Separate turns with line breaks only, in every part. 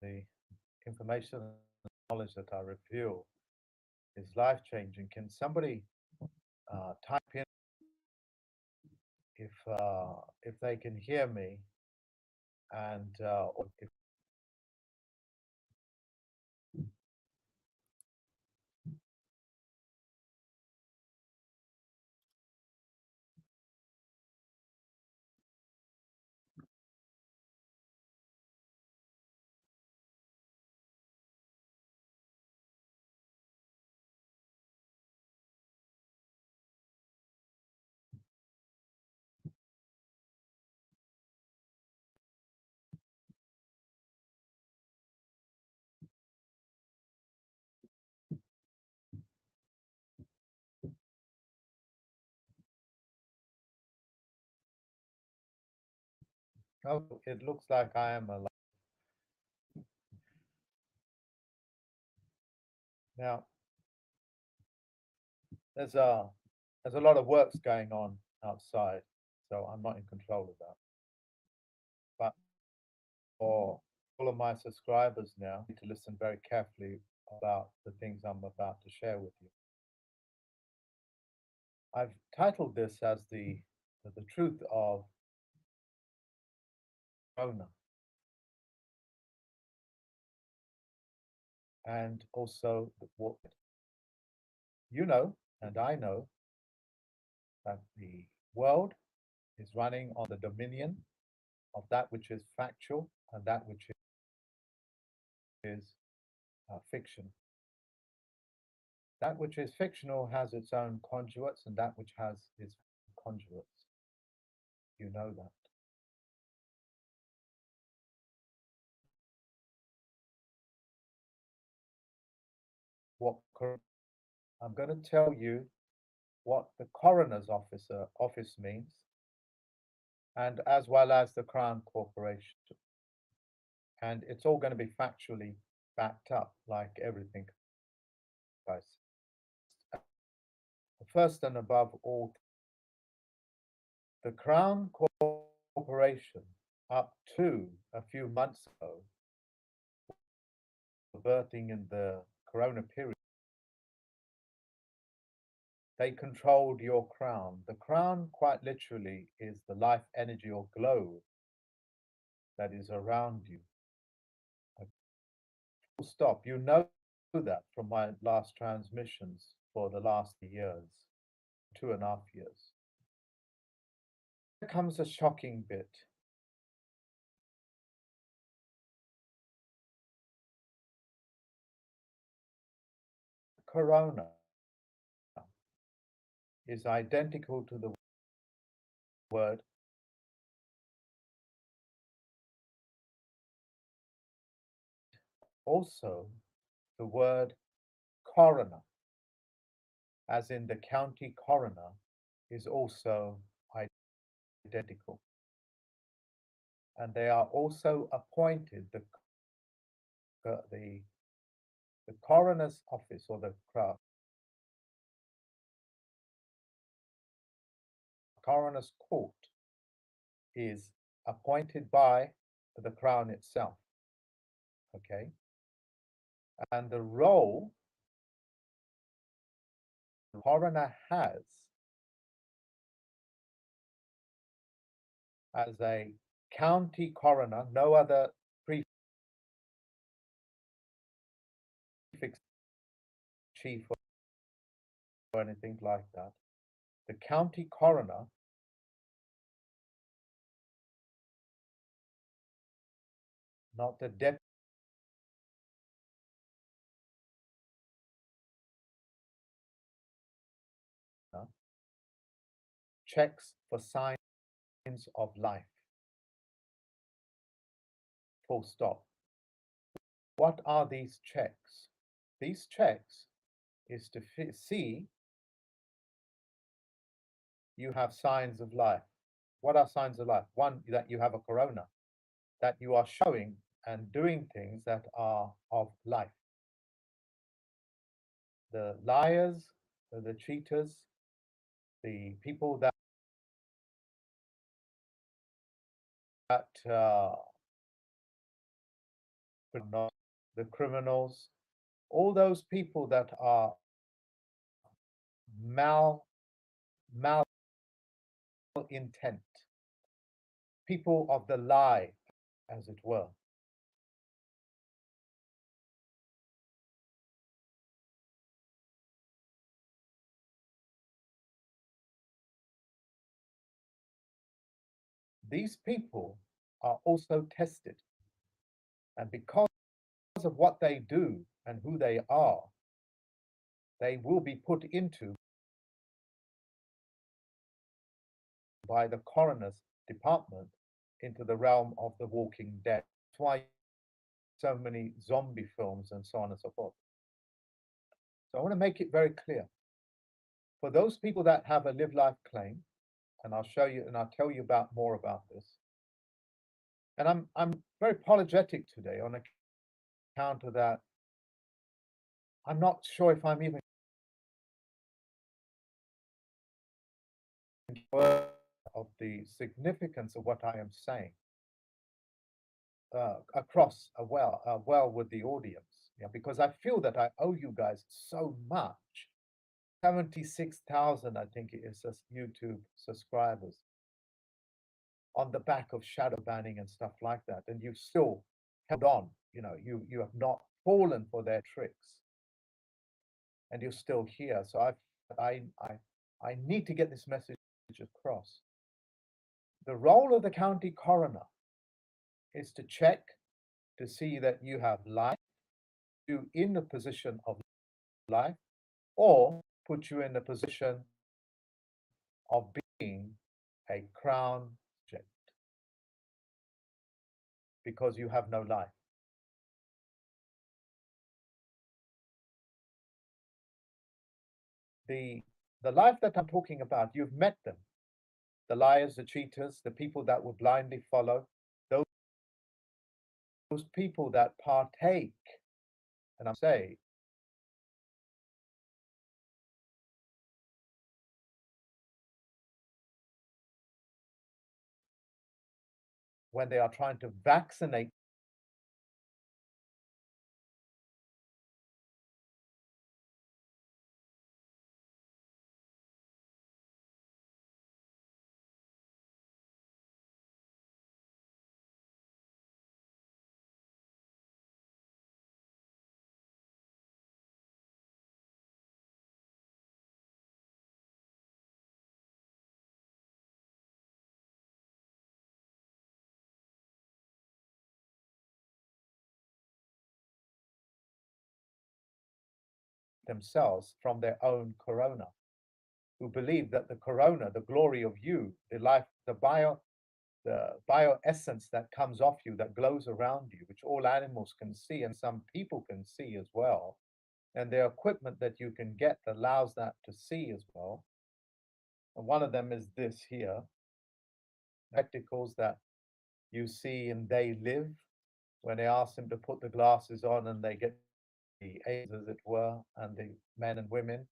the information and knowledge that I reveal is life changing. Can somebody type in if they can hear me and or if oh, it looks like I am alive now. There's a there's a lot of works going on outside, so I'm not in control of that. But for all of my subscribers now, need to listen very carefully about the things I'm about to share with you. I've titled this as the truth of Corona, and also what you know and I know that the world is running on the dominion of that which is factual and that which is fiction. That which is fictional has its own conduits, and that which has its conduits. You know that. What I'm going to tell you what the coroner's office means, and as well as the Crown Corporation, and it's all going to be factually backed up, like everything. Guys, first and above all, the Crown Corporation, up to a few months ago, birthing in the Corona period, they controlled your crown. The crown, quite literally, is the life energy or glow that is around you. Full stop. You know that from my last transmissions for the last years, 2.5 years. Here comes a shocking bit. Corona is identical to the word also the word coroner, as in the county coroner, is also identical. And they are also appointed, the, the coroner's office or the coroner's court is appointed by the crown itself. Okay. And the role the coroner has as a county coroner, no other prefix, chief, or anything like that. The county coroner not the deputy, checks for signs of life. Full stop. What are these checks? These checks is to see you have signs of life. What are signs of life? One, that you have a corona, that you are showing and doing things that are of life. The liars, the cheaters, the people that but not the criminals, all those people that are mal intent, people of the lie, as it were. These people are also tested, and because of what they do and who they are, they will be put into by the coroner's department into the realm of the walking dead. That's why so many zombie films and so on and so forth. So I want to make it very clear. For those people that have a live life claim, and I'll show you and I'll tell you about more about this. And I'm very apologetic today on account of that. I'm not sure if I'm even aware of the significance of what I am saying across well with the audience, yeah, because I feel that I owe you guys so much. 76,000, I think it is, YouTube subscribers on the back of shadow banning and stuff like that, and you've still held on. You have not fallen for their tricks, and you're still here. So I need to get this message across. The role of the county coroner is to check to see that you have life, you in the position of life, or put you in the position of being a crown subject because you have no life. The life that I'm talking about, you've met them. The liars, the cheaters, the people that will blindly follow, those people that partake, and I say, when they are trying to vaccinate themselves from their own corona, who believe that the corona, the glory of you, the life, the bioessence that comes off you, that glows around you, which all animals can see and some people can see as well, and the equipment that you can get that allows that to see as well. And one of them is this here, spectacles that you see and they live when they ask them to put the glasses on and they get the aliens, as it were, and the men and women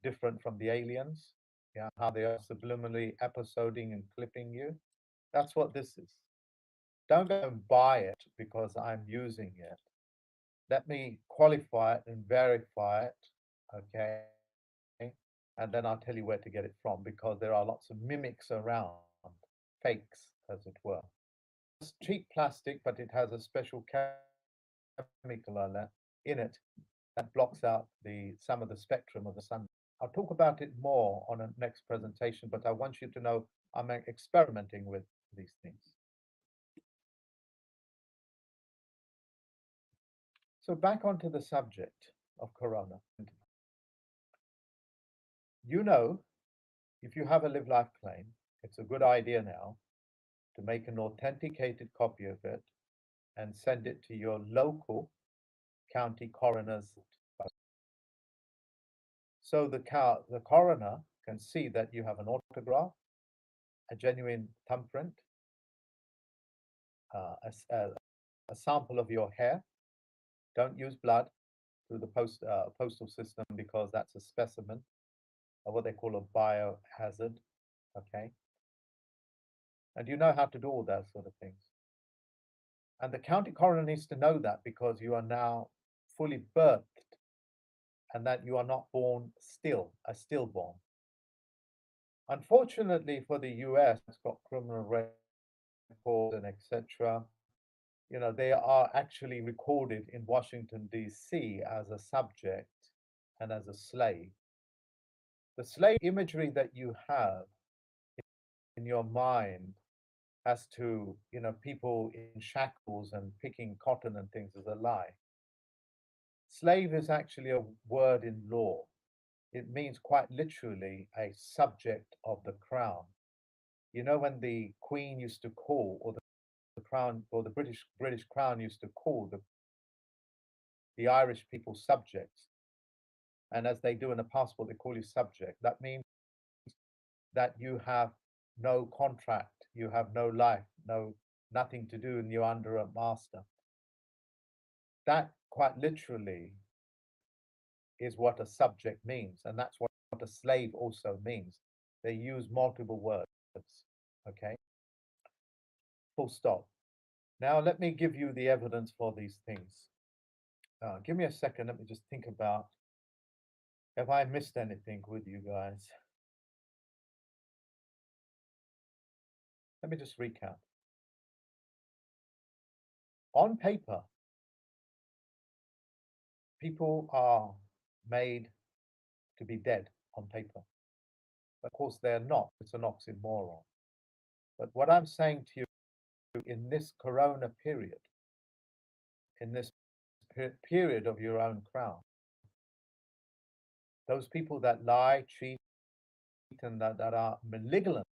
different from the aliens. Yeah, how they are subliminally episoding and clipping you. That's what this is. Don't go and buy it because I'm using it. Let me qualify it and verify it. Okay. And then I'll tell you where to get it from because there are lots of mimics around, fakes, as it were. It's cheap plastic, but it has a special chemical in it that blocks out some of the spectrum of the sun. I'll talk about it more on a next presentation, but I want you to know I'm experimenting with these things. So back onto the subject of corona. You know, if you have a live life claim, it's a good idea now to make an authenticated copy of it and send it to your local county coroner's. So the coroner can see that you have an autograph, a genuine thumbprint, a sample of your hair. Don't use blood through the postal system because that's a specimen of what they call a biohazard. Okay. And you know how to do all those sort of things. And the county coroner needs to know that because you are now fully birthed and that you are not born still, a stillborn. Unfortunately for the US, it's got criminal records and etc. You know, they are actually recorded in Washington, D.C. as a subject and as a slave. The slave imagery that you have in your mind as to, you know, people in shackles and picking cotton and things is a lie. Slave is actually a word in law. It means quite literally a subject of the crown. You know, when the Queen used to call, or the crown, or the British crown used to call the Irish people subjects, and as they do in a passport, they call you subject. That means that you have no contract, you have no life, nothing to do, and you're under a master. That quite literally is what a subject means, and that's what a slave also means. They use multiple words. Okay, full stop. Now let me give you the evidence for these things. Give me a second. Let me just think about if I missed anything with you guys. Let me just recap. On paper, people are made to be dead on paper. Of course, they're not. It's an oxymoron. But what I'm saying to you in this corona period, in this period of your own crown, those people that lie, cheat, and that are malignant,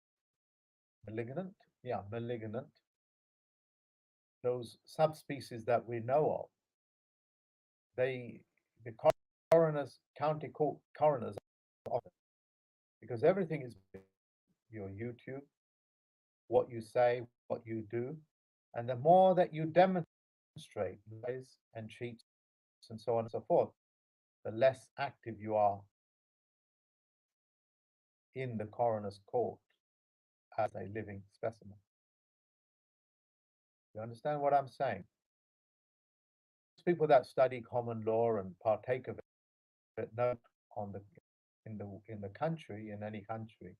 those subspecies that we know of, the coroners, county court coroners, because everything is your YouTube, what you say, what you do, and the more that you demonstrate lies and cheats and so on and so forth, the less active you are in the coroner's court as a living specimen. You understand what I'm saying? People that study common law and partake of it know on the in the country, in any country,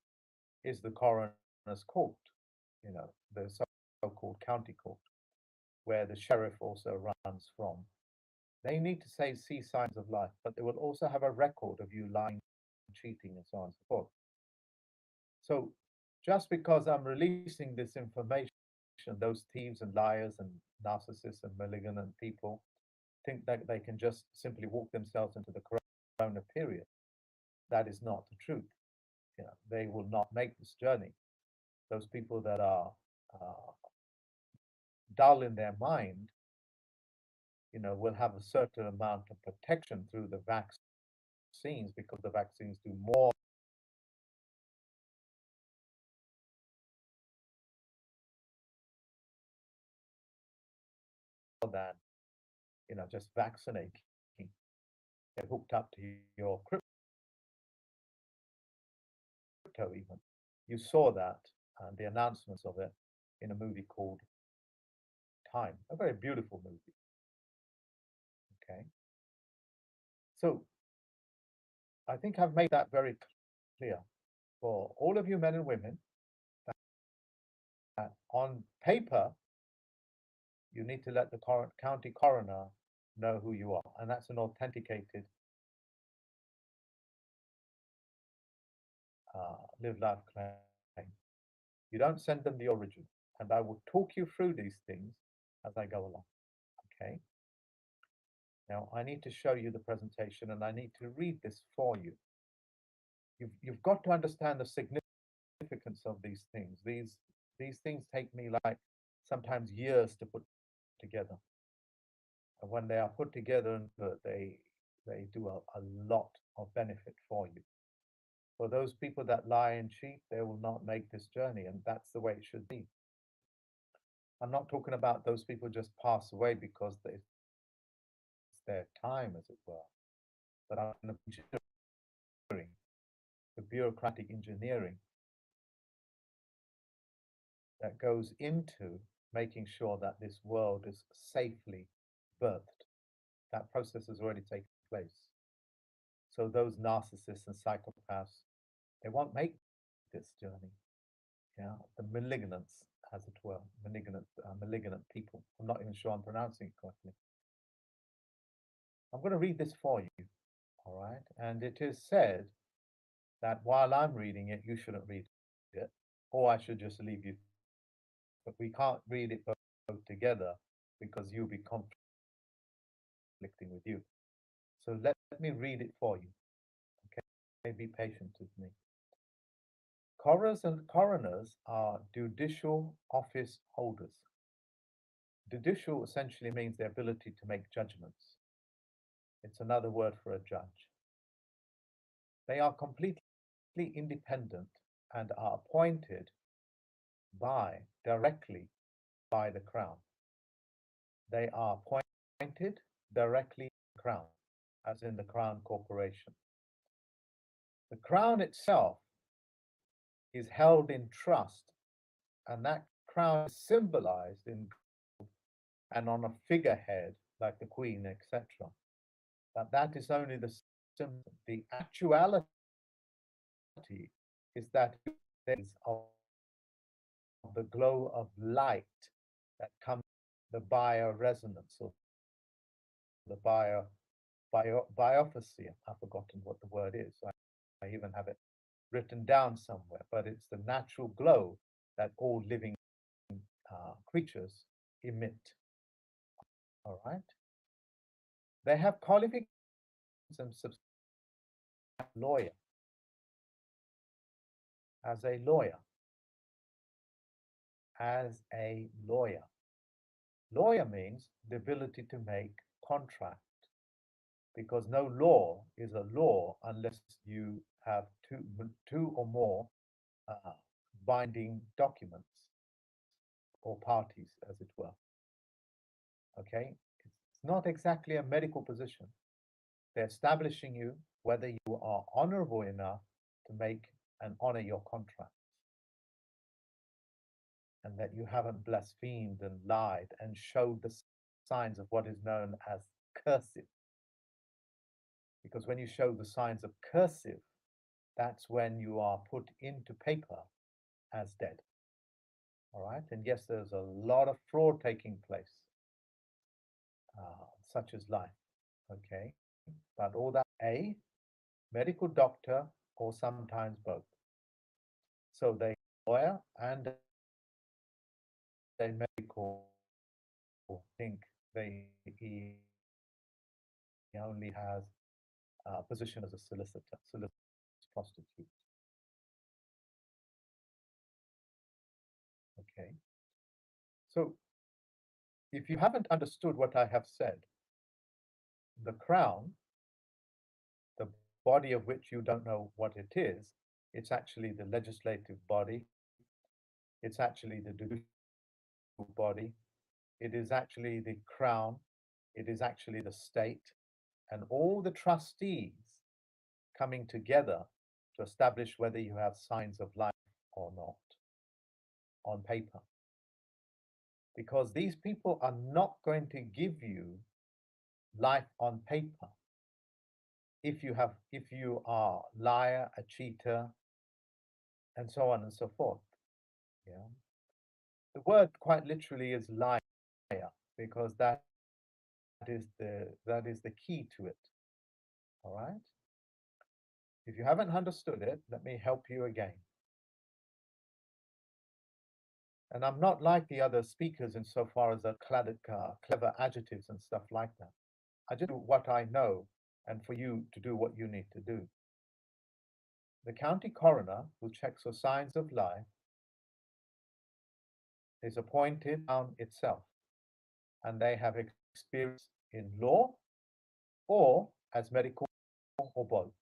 is the coroner's court, you know, the so-called county court, where the sheriff also runs from. They need to see signs of life, but they will also have a record of you lying, cheating, and so on and so forth. So just because I'm releasing this information, those thieves and liars and narcissists and malignant people think that they can just simply walk themselves into the corona period. That is not the truth. You know, they will not make this journey. Those people that are dull in their mind, you know, will have a certain amount of protection through the vaccines because the vaccines do more than, you know, just vaccinating. They're hooked up to your crypto even. You saw that and the announcements of it in a movie called Time, a very beautiful movie. Okay. So I think I've made that very clear for all of you men and women that on paper, you need to let the county coroner know who you are. And that's an authenticated live life claim. You don't send them the original. And I will talk you through these things as I go along. Okay. Now I need to show you the presentation and I need to read this for you. You've got to understand the significance of these things. These things take me like sometimes years to put together. And when they are put together, they do a lot of benefit for you. For those people that lie and cheat, they will not make this journey, and that's the way it should be. I'm not talking about those people just pass away because it's their time, as it were, but I'm the bureaucratic engineering that goes into making sure that this world is safely birthed. That process has already taken place. So those narcissists and psychopaths, they won't make this journey. Yeah, the malignants, as it were, malignant people. I'm not even sure I'm pronouncing it correctly. I'm going to read this for you, all right? And it is said that while I'm reading it, you shouldn't read it, or I should just leave you. But we can't read it both together because you'll be conflicting with you. So let me read it for you. Okay, be patient with me. Coroners are judicial office holders. Judicial essentially means the ability to make judgments. It's another word for a judge. They are completely independent and are appointed directly by the Crown. They are appointed directly by the Crown, as in the Crown Corporation. The Crown itself is held in trust, and that crown is symbolized in gold and on a figurehead like the Queen, etc. But that is only the symbol. The actuality is that there is of the glow of light that comes the bioresonance or the biophysia. I've forgotten what the word is. I even have it written down somewhere, but it's the natural glow that all living creatures emit. All right. They have qualifications and lawyer. As a lawyer. As a lawyer. Lawyer means the ability to make contract, because no law is a law unless you have two or more binding documents or parties, as it were. Okay, it's not exactly a medical position. They're establishing you whether you are honorable enough to make and honor your contract, and that you haven't blasphemed and lied and showed the signs of what is known as cursive. Because when you show the signs of cursive, that's when you are put into paper as dead. All right. And yes, there's a lot of fraud taking place, such as life. Okay. But all that, a medical doctor, or sometimes both. So they lawyer and a medical think he only has a position as a solicitor prostitute. Okay. So if you haven't understood what I have said, the Crown, the body of which you don't know what it is, it's actually the legislative body, it's actually the judicial body, it is actually the Crown, it is actually the state, and all the trustees coming together to establish whether you have signs of life or not on paper. Because these people are not going to give you life on paper if you are a liar, a cheater, and so on and so forth. Yeah. The word quite literally is liar, because that is the key to it. All right. If you haven't understood it, let me help you again. And I'm not like the other speakers insofar as the clever adjectives and stuff like that. I just do what I know, and for you to do what you need to do. The county coroner, who checks for signs of life, is appointed town itself, and they have experience in law or as medical or both.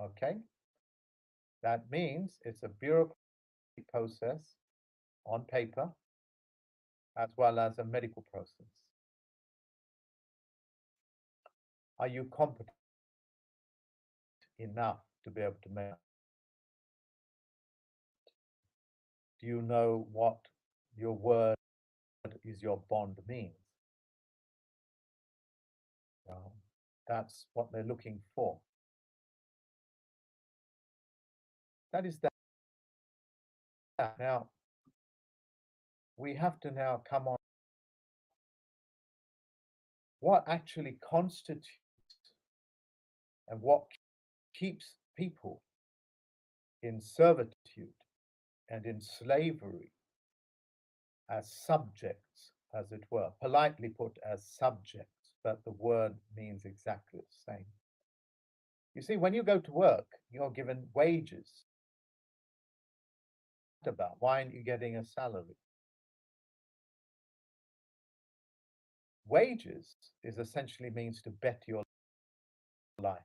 Okay? That means it's a bureaucratic process on paper as well as a medical process. Are you competent enough to be able to make? Do you know what your word is your bond means. That's what they're looking for. That is that. Now, we have to now come on what actually constitutes and what keeps people in servitude and in slavery as subjects, as it were, politely put as subjects, but the word means exactly the same. You see, when you go to work, you're given wages. About why aren't you getting a salary? Wages is essentially means to bet your life.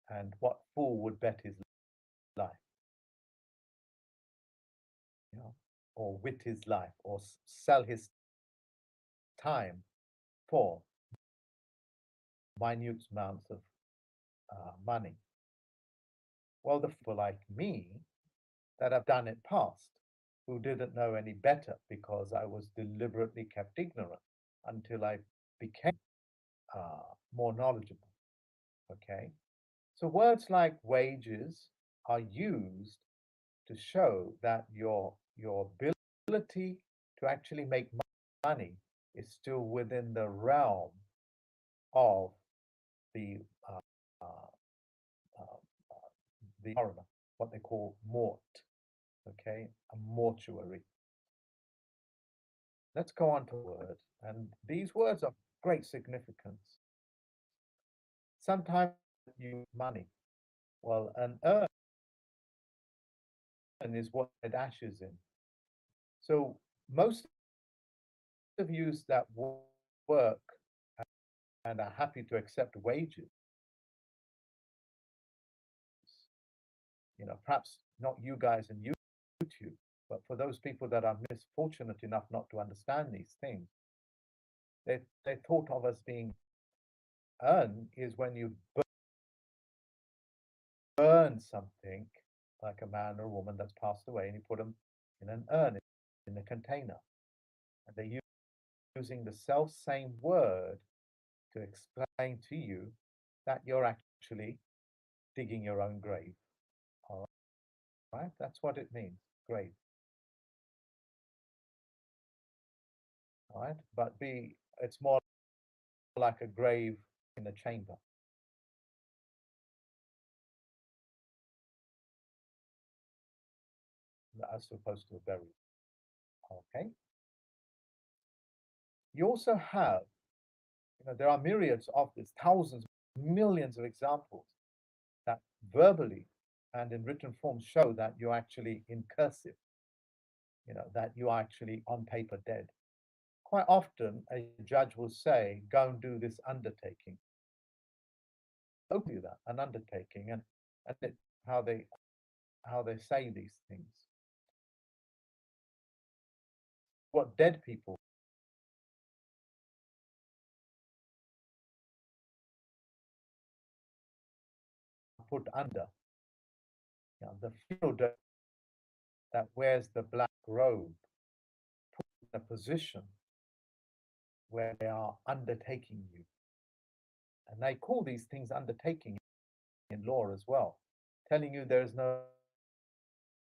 And what fool would bet his life? You know, or with his life, or sell his time for minute amounts of money. Well, the people like me that have done it past, who didn't know any better because I was deliberately kept ignorant until I became more knowledgeable. Okay, so words like wages are used to show that your ability to actually make money is still within the realm of the uh, uh, the coroner, what they call mort, okay, a mortuary. Let's go on to word, and these words are great significance. Sometimes you money. Well, an urn is what it ashes in. So most have used that work and are happy to accept wages. You know, perhaps not you guys in YouTube, but for those people that are misfortunate enough not to understand these things, they thought of as being earn is when you burn something like a man or a woman that's passed away and you put them in an urn, in a container. And they're using the self same word to explain to you that you're actually digging your own grave. All right, that's what it means, grave. All right, but it's more like a grave in a chamber. As opposed to a burial. Okay. You also have, there are myriads of this, thousands, millions of examples that verbally and in written form show that you're actually in cursive, that you are actually on paper dead. Quite often, a judge will say, go and do this undertaking. Do that, an undertaking, and how they say these things. What dead people put under, the funeral that wears the black robe, put in a position where they are undertaking you. And they call these things undertaking in law as well, telling you there is no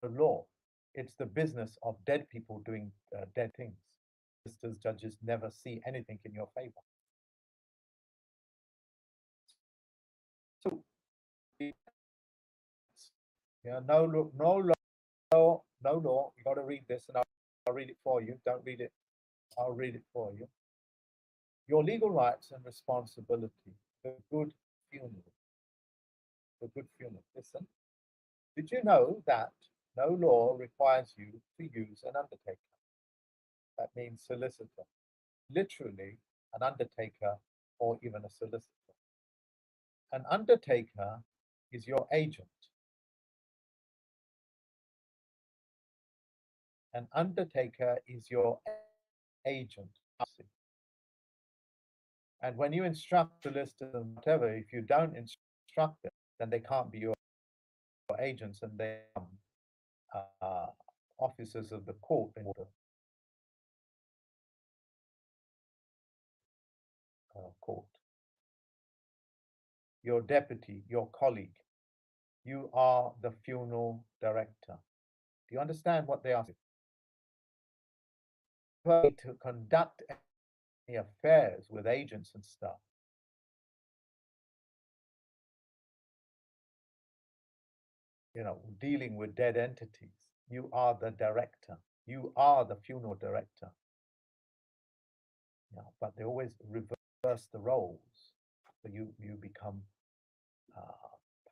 law. It's the business of dead people doing dead things. Sisters, judges never see anything in your favor. So, no law. You got to read this, and I'll read it for you. Don't read it. I'll read it for you. Your legal rights and responsibility. The good funeral. The good funeral. Listen. Did you know that no law requires you to use an undertaker? That means solicitor. Literally, an undertaker or even a solicitor. An undertaker is your agent. An undertaker is your agent. And when you instruct solicitors and whatever, if you don't instruct them, then they can't be your agents and they become officers of the court in order court. Your deputy, your colleague, you are the funeral director. Do you understand what they are saying? To conduct any affairs with agents and stuff. You know, dealing with dead entities. You are the director. You are the funeral director. Yeah, but they always reverse the roles. So you become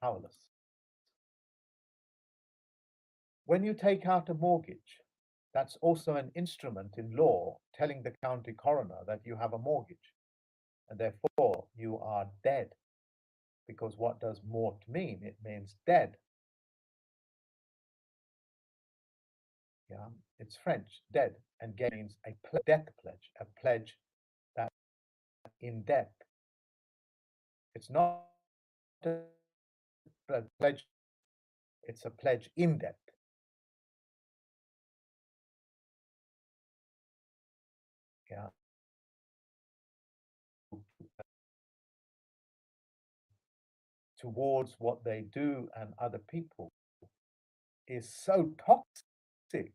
powerless. When you take out a mortgage, that's also an instrument in law telling the county coroner that you have a mortgage, and therefore you are dead. Because what does mort mean? It means dead. Yeah, it's French, dead, and gay means a death pledge, a pledge that in death. It's not a pledge, it's a pledge in death. Yeah. Towards what they do and other people is so toxic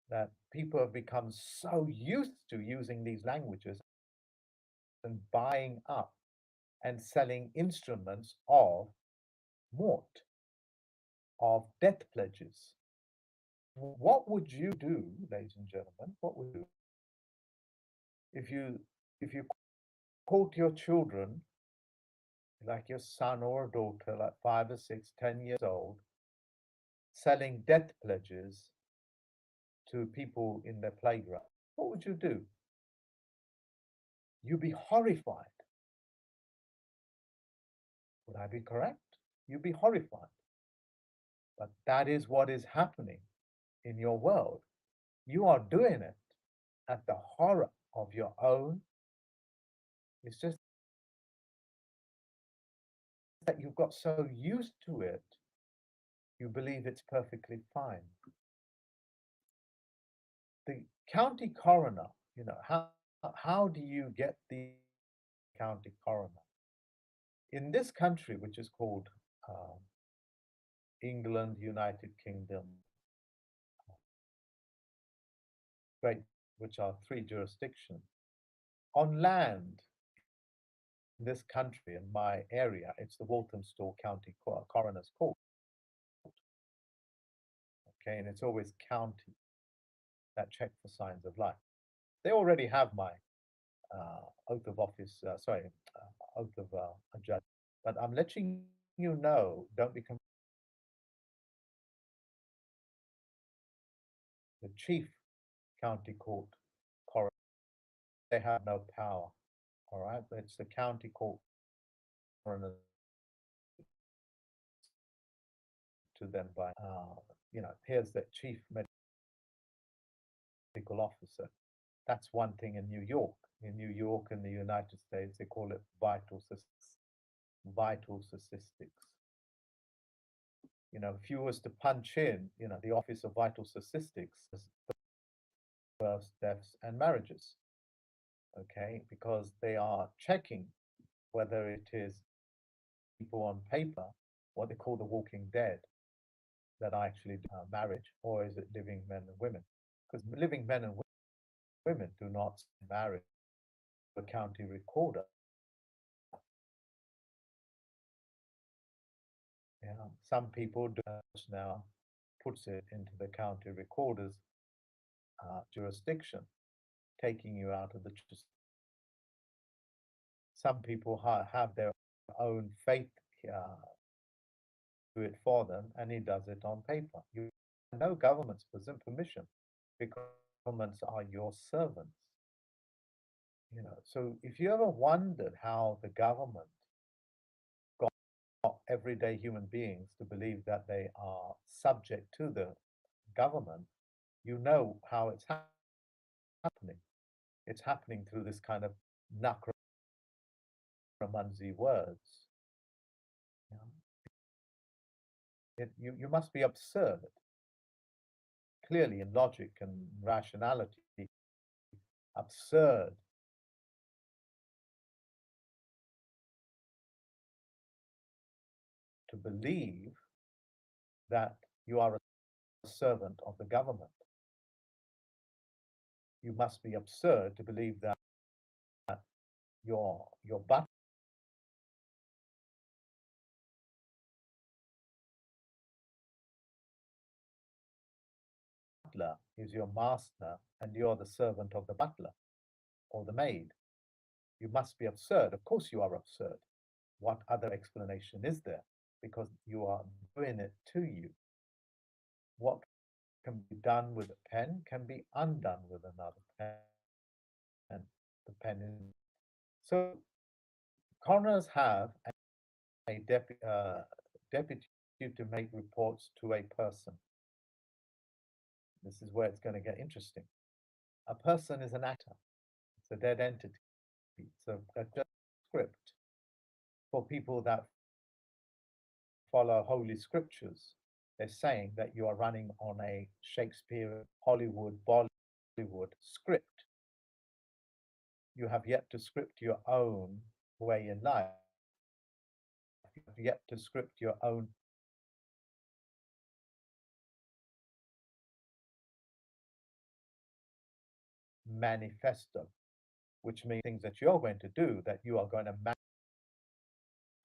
that people have become so used to using these languages and buying up and selling instruments of mort, of death pledges. What would you do, ladies and gentlemen? What would you if you caught your children, like your son or daughter, like 5 or 6, 10 years old, selling death pledges to people in their playground? What would you do? You'd be horrified. Would I be correct? You'd be horrified. But that is what is happening in your world. You are doing it at the horror of your own. It's just that you've got so used to it, you believe it's perfectly fine. The county coroner, how do you get the county coroner? In this country, which is called England, United Kingdom, Great, which are 3 jurisdictions, on land in this country, in my area, it's the Walthamstow County Coroner's Court. Okay, and it's always county that check for signs of life. They already have my oath of office, oath of a judge. But I'm letting you know, don't become the chief county court coroner. They have no power. All right, it's the county court coroner to them by, here's the chief medical officer. That's one thing in New York. In New York, in the United States, they call it vital statistics. If you was to punch in, the Office of Vital Statistics, births, deaths, and marriages, okay, because they are checking whether it is people on paper, what they call the walking dead, that are actually marriage, or is it living men and women? Because living men and women do not marry a county recorder. Yeah, some people do now puts it into the county recorder's jurisdiction, taking you out of the. Some people have their own faith do it for them, and he does it on paper. You no government's permission because governments are your servants. So if you ever wondered how the government got everyday human beings to believe that they are subject to the government, you know how it's happening. It's happening through this kind of necromancy words. You must be absurd, clearly in logic and rationality, absurd to believe that you are a servant of the government. You must be absurd to believe that your butler is your master and you're the servant of the butler or the maid. You must be absurd. Of course, you are absurd. What other explanation is there? Because you are doing it to you. What can be done with a pen can be undone with another pen. And the pen is. So coroners have a deputy to make reports to a person. This is where it's going to get interesting. A person is an actor. It's a dead entity. It's a script for people that follow Holy Scriptures. They're saying that you are running on a Shakespeare, Hollywood, Bollywood script. You have yet to script your own way in life. You have yet to script your own manifesto, which means things that you're going to do that you are going to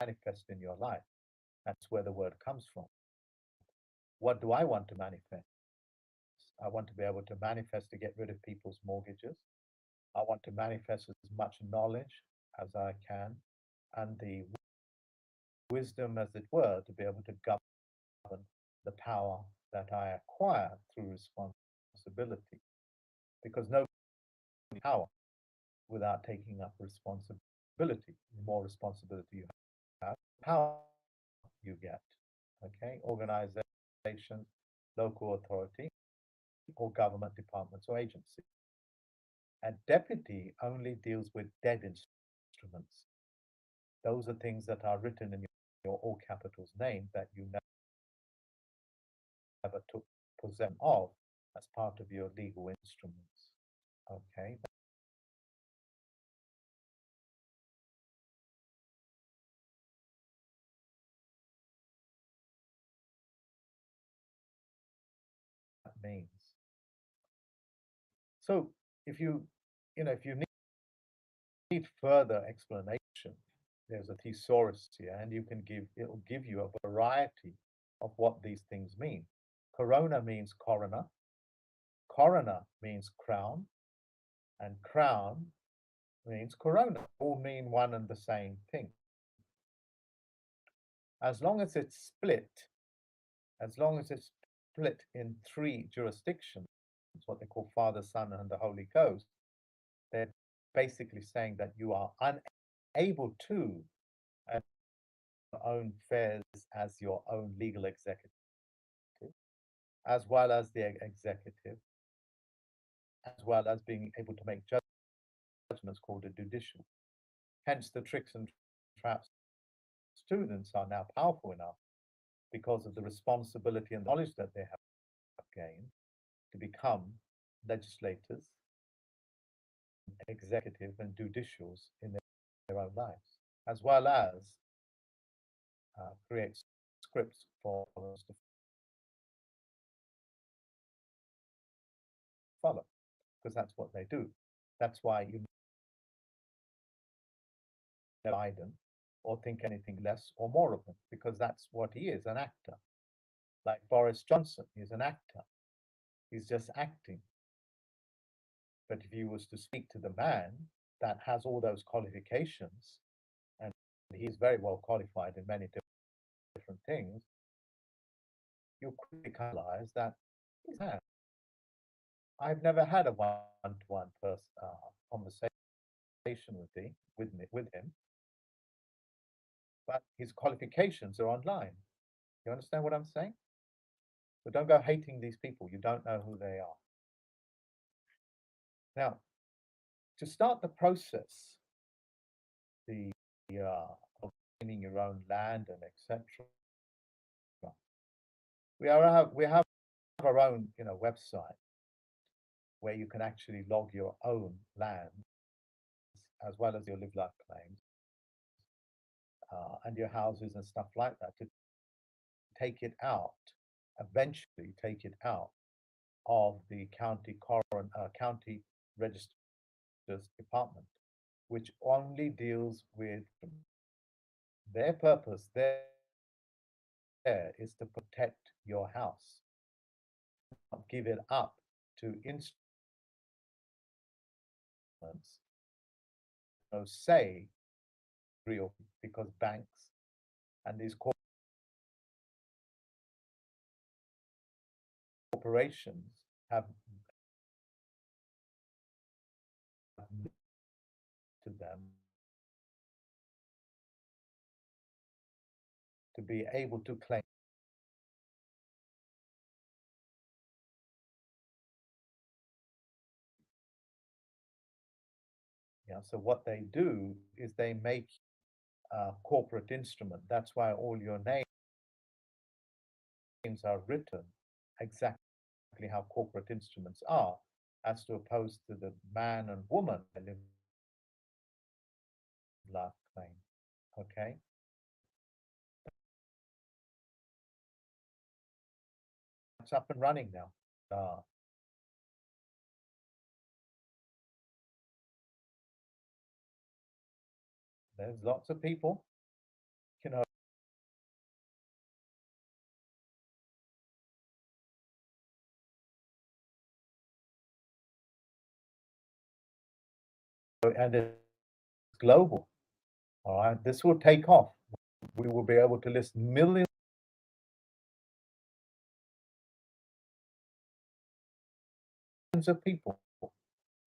manifest in your life. That's where the word comes from. What do I want to manifest? I want to be able to manifest to get rid of people's mortgages. I want to manifest as much knowledge as I can and the wisdom, as it were, to be able to govern the power that I acquire through responsibility. Because no power without taking up responsibility. The more responsibility you have, power you get. Okay, organizations, local authority, or government departments or agencies. A deputy only deals with dead instruments. Those are things that are written in your all capitals name that you never took possession of as part of your legal instruments. Okay. That means. So if you need further explanation, there's a thesaurus here, and it'll give you a variety of what these things mean. Corona means coroner. Coroner means crown, and crown means corona. All mean one and the same thing. As long as it's split, in three jurisdictions, what they call Father, Son, and the Holy Ghost, they're basically saying that you are unable to own affairs as your own legal executive, as well as the executive, as well as being able to make judgments called a judicial. Hence, the tricks and traps students are now powerful enough because of the responsibility and knowledge that they have gained to become legislators, executive, and judicials in their own lives, as well as create scripts for us to follow, because that's what they do. That's why you never Biden or think anything less or more of him, because that's what he is, an actor. Like Boris Johnson, he's an actor. He's just acting. But if he was to speak to the man that has all those qualifications, and he's very well qualified in many different things, you quickly realize that he's a man. I've never had a one-to-one conversation with him, but his qualifications are online. You understand what I'm saying? So don't go hating these people. You don't know who they are. Now, to start the process, the of owning your own land and etc. We have our own website where you can actually log your own land as well as your live life claims and your houses and stuff like that take it out, eventually take it out of the county registers department, which only deals with their purpose. There is to protect your house, not give it up to instruments. No say real, because banks and these corporations have to them to be able to claim. Yeah, so what they do is they make a corporate instrument. That's why all your names are written exactly how corporate instruments are, as to opposed to the man and woman live life claim. Okay. It's up and running now. There's lots of people, you know, and it's global. All right, this will take off. We will be able to list millions of people,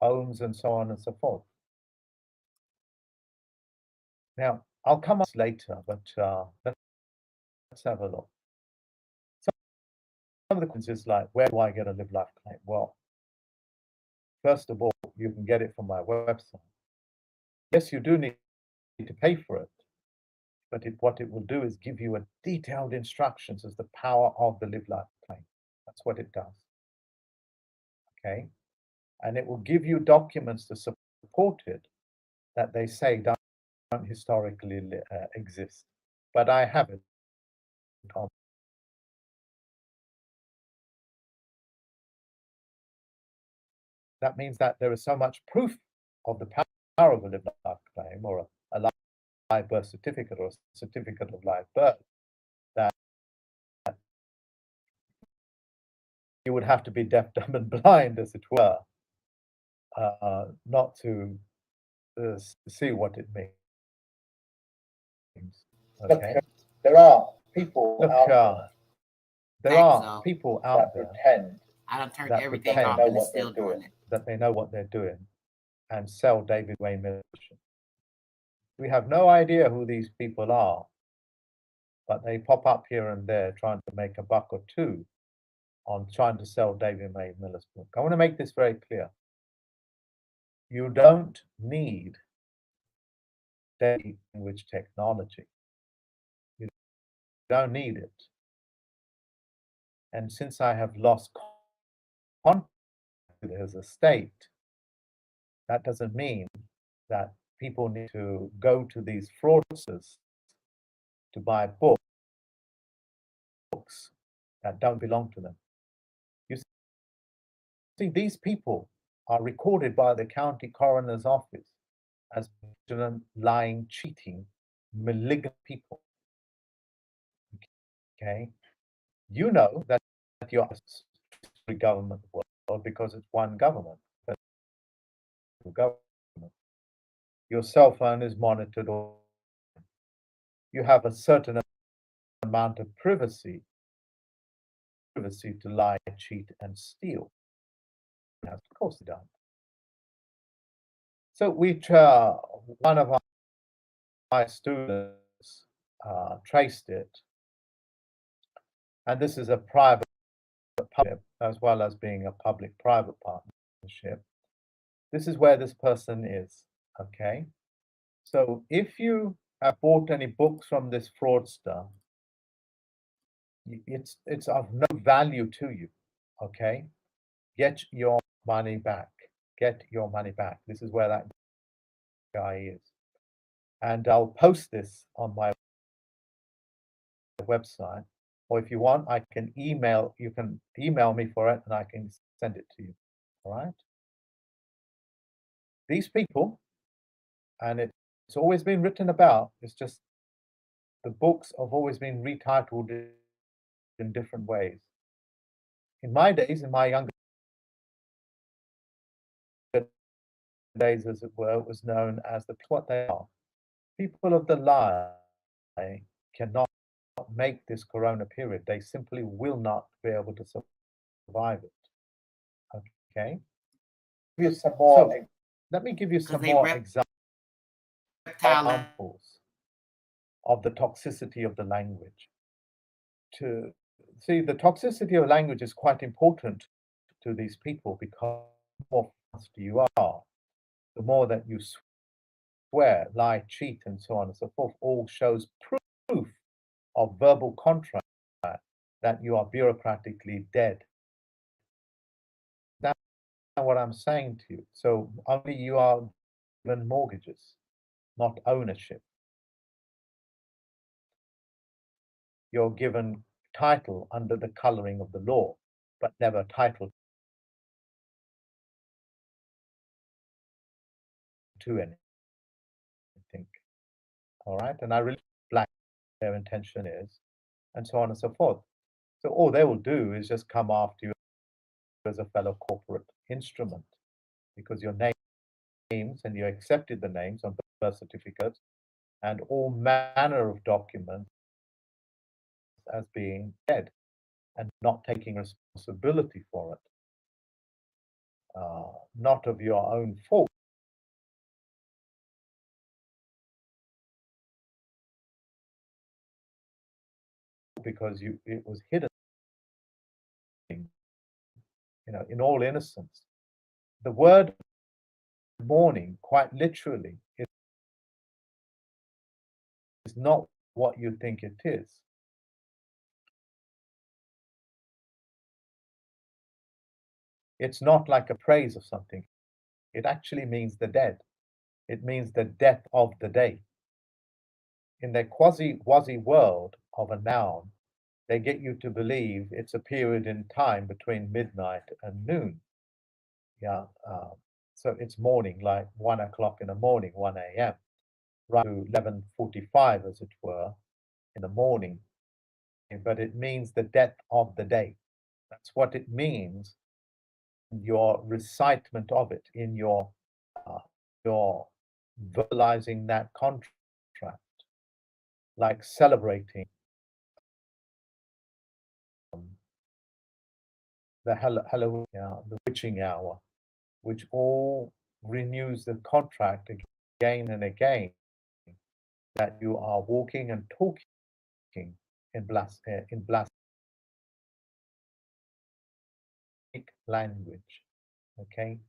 homes, and so on and so forth. Now, I'll come on later, but let's have a look. Some of the questions is like, where do I get a live life claim? Well, first of all, you can get it from my website. Yes, you do need to pay for it, but what it will do is give you a detailed instructions as the power of the live life claim. That's what it does. Okay, and it will give you documents to support it that they say don't historically exist, but I have it on. That means that there is so much proof of the power of a live life claim, or a live birth certificate, or a certificate of live birth, that you would have to be deaf, dumb, and blind, as it were, not to see what it means. Okay, there are people out there. There are people out there
Pretend
I done turned
that
everything
pretend
off
know
and it's
what they're
still doing
doing.
it.
that they know what they're doing and sell David Wayne Miller. We have no idea who these people are, but they pop up here and there trying to make a buck or two on trying to sell David Wayne Miller's book. I want to make this very clear. You don't need language technology. You don't need it. And since I have lost contact with his estate, that doesn't mean that people need to go to these fraudsters to buy books that don't belong to them. You see, these people are recorded by the county coroner's office as lying, cheating, malignant people. Okay, you know that you're a government world because it's one government. Your cell phone is monitored, or you have a certain amount of privacy to lie, cheat, and steal. Of course, they don't. So one of my students traced it, and this is a private partnership as well as being a public-private partnership. This is where this person is. Okay, so if you have bought any books from this fraudster, it's of no value to you. Okay, get your money back. Get your money back. This is where that guy is, and I'll post this on my website. or if you want, I can email, you can email me for it and I can send it to you. All right. These people, and it's always been written about, it's just the books have always been retitled in different ways. In my days, in my younger days, as it were, it was known as what they are. People of the lie cannot make this corona period. They simply will not be able to survive it. Okay? Give you some more. So, let me give you some more examples of the toxicity of the language. To see, the toxicity of language is quite important to these people because the more fast you are, the more that you swear, lie, cheat, and so on and so forth, all shows proof of verbal contract that you are bureaucratically dead. That's what I'm saying to you. So only you are given mortgages, not ownership. You're given title under the coloring of the law, but never title to anything. All right. And I really black their intention is, and so on and so forth. So all they will do is just come after you as a fellow corporate instrument because your names and you accepted the names on birth certificates and all manner of documents as being dead and not taking responsibility for it, not of your own fault. Because it was hidden, in all innocence. The word mourning, quite literally, is not what you think it is. It's not like a praise of something. It actually means the dead. It means the death of the day. In their quasi-wazi world of a noun, they get you to believe it's a period in time between midnight and noon. Yeah. So it's morning, like 1 o'clock in the morning, 1 a.m., right to 11:45, as it were, in the morning. But it means the death of the day. That's what it means in your recitement of it, in your verbalizing that contract, like celebrating the Halloween, the witching hour, which all renews the contract again and again that you are walking and talking in blasphemic language. Okay,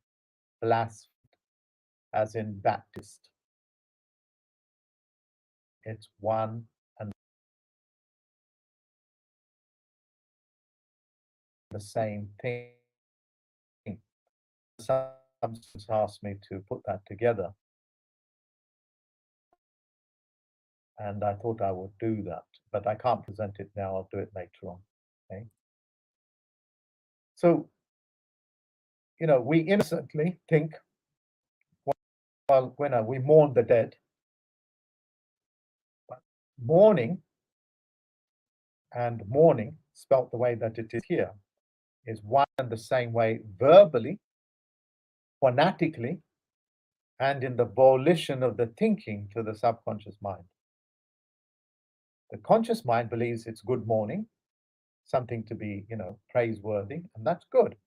blasphemy, as in Baptist. It's one and the same thing. Some students asked me to put that together, and I thought I would do that, but I can't present it now. I'll do it later on. Okay. So, we innocently think, well, when we mourn the dead, but mourning and mourning, spelt the way that it is here, is one and the same way verbally, phonetically, and in the volition of the thinking to the subconscious mind. The conscious mind believes it's good morning, something to be, praiseworthy, and that's good.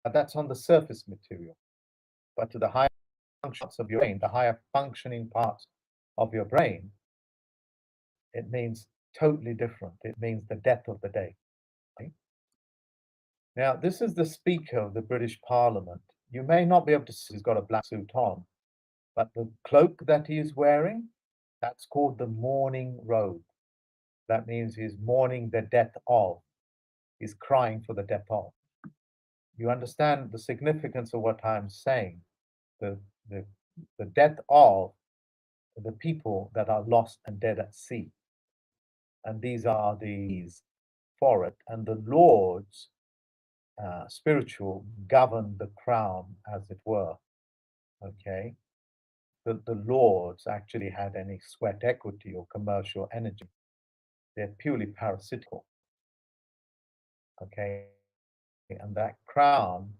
But that's on the surface material. But to the higher functions of your brain, the higher functioning parts of your brain, it means totally different. It means the death of the day. Okay? Now, this is the Speaker of the British Parliament. You may not be able to see he's got a black suit on, but the cloak that he is wearing, that's called the mourning robe. That means he's mourning the death of. He's crying for the death of. You understand the significance of what I'm saying? The death of the people that are lost and dead at sea. and these are these for it, and the lords, spiritual, govern the crown, as it were. Okay, the lords actually had any sweat equity or commercial energy. They're purely parasitical. Okay, and that crown,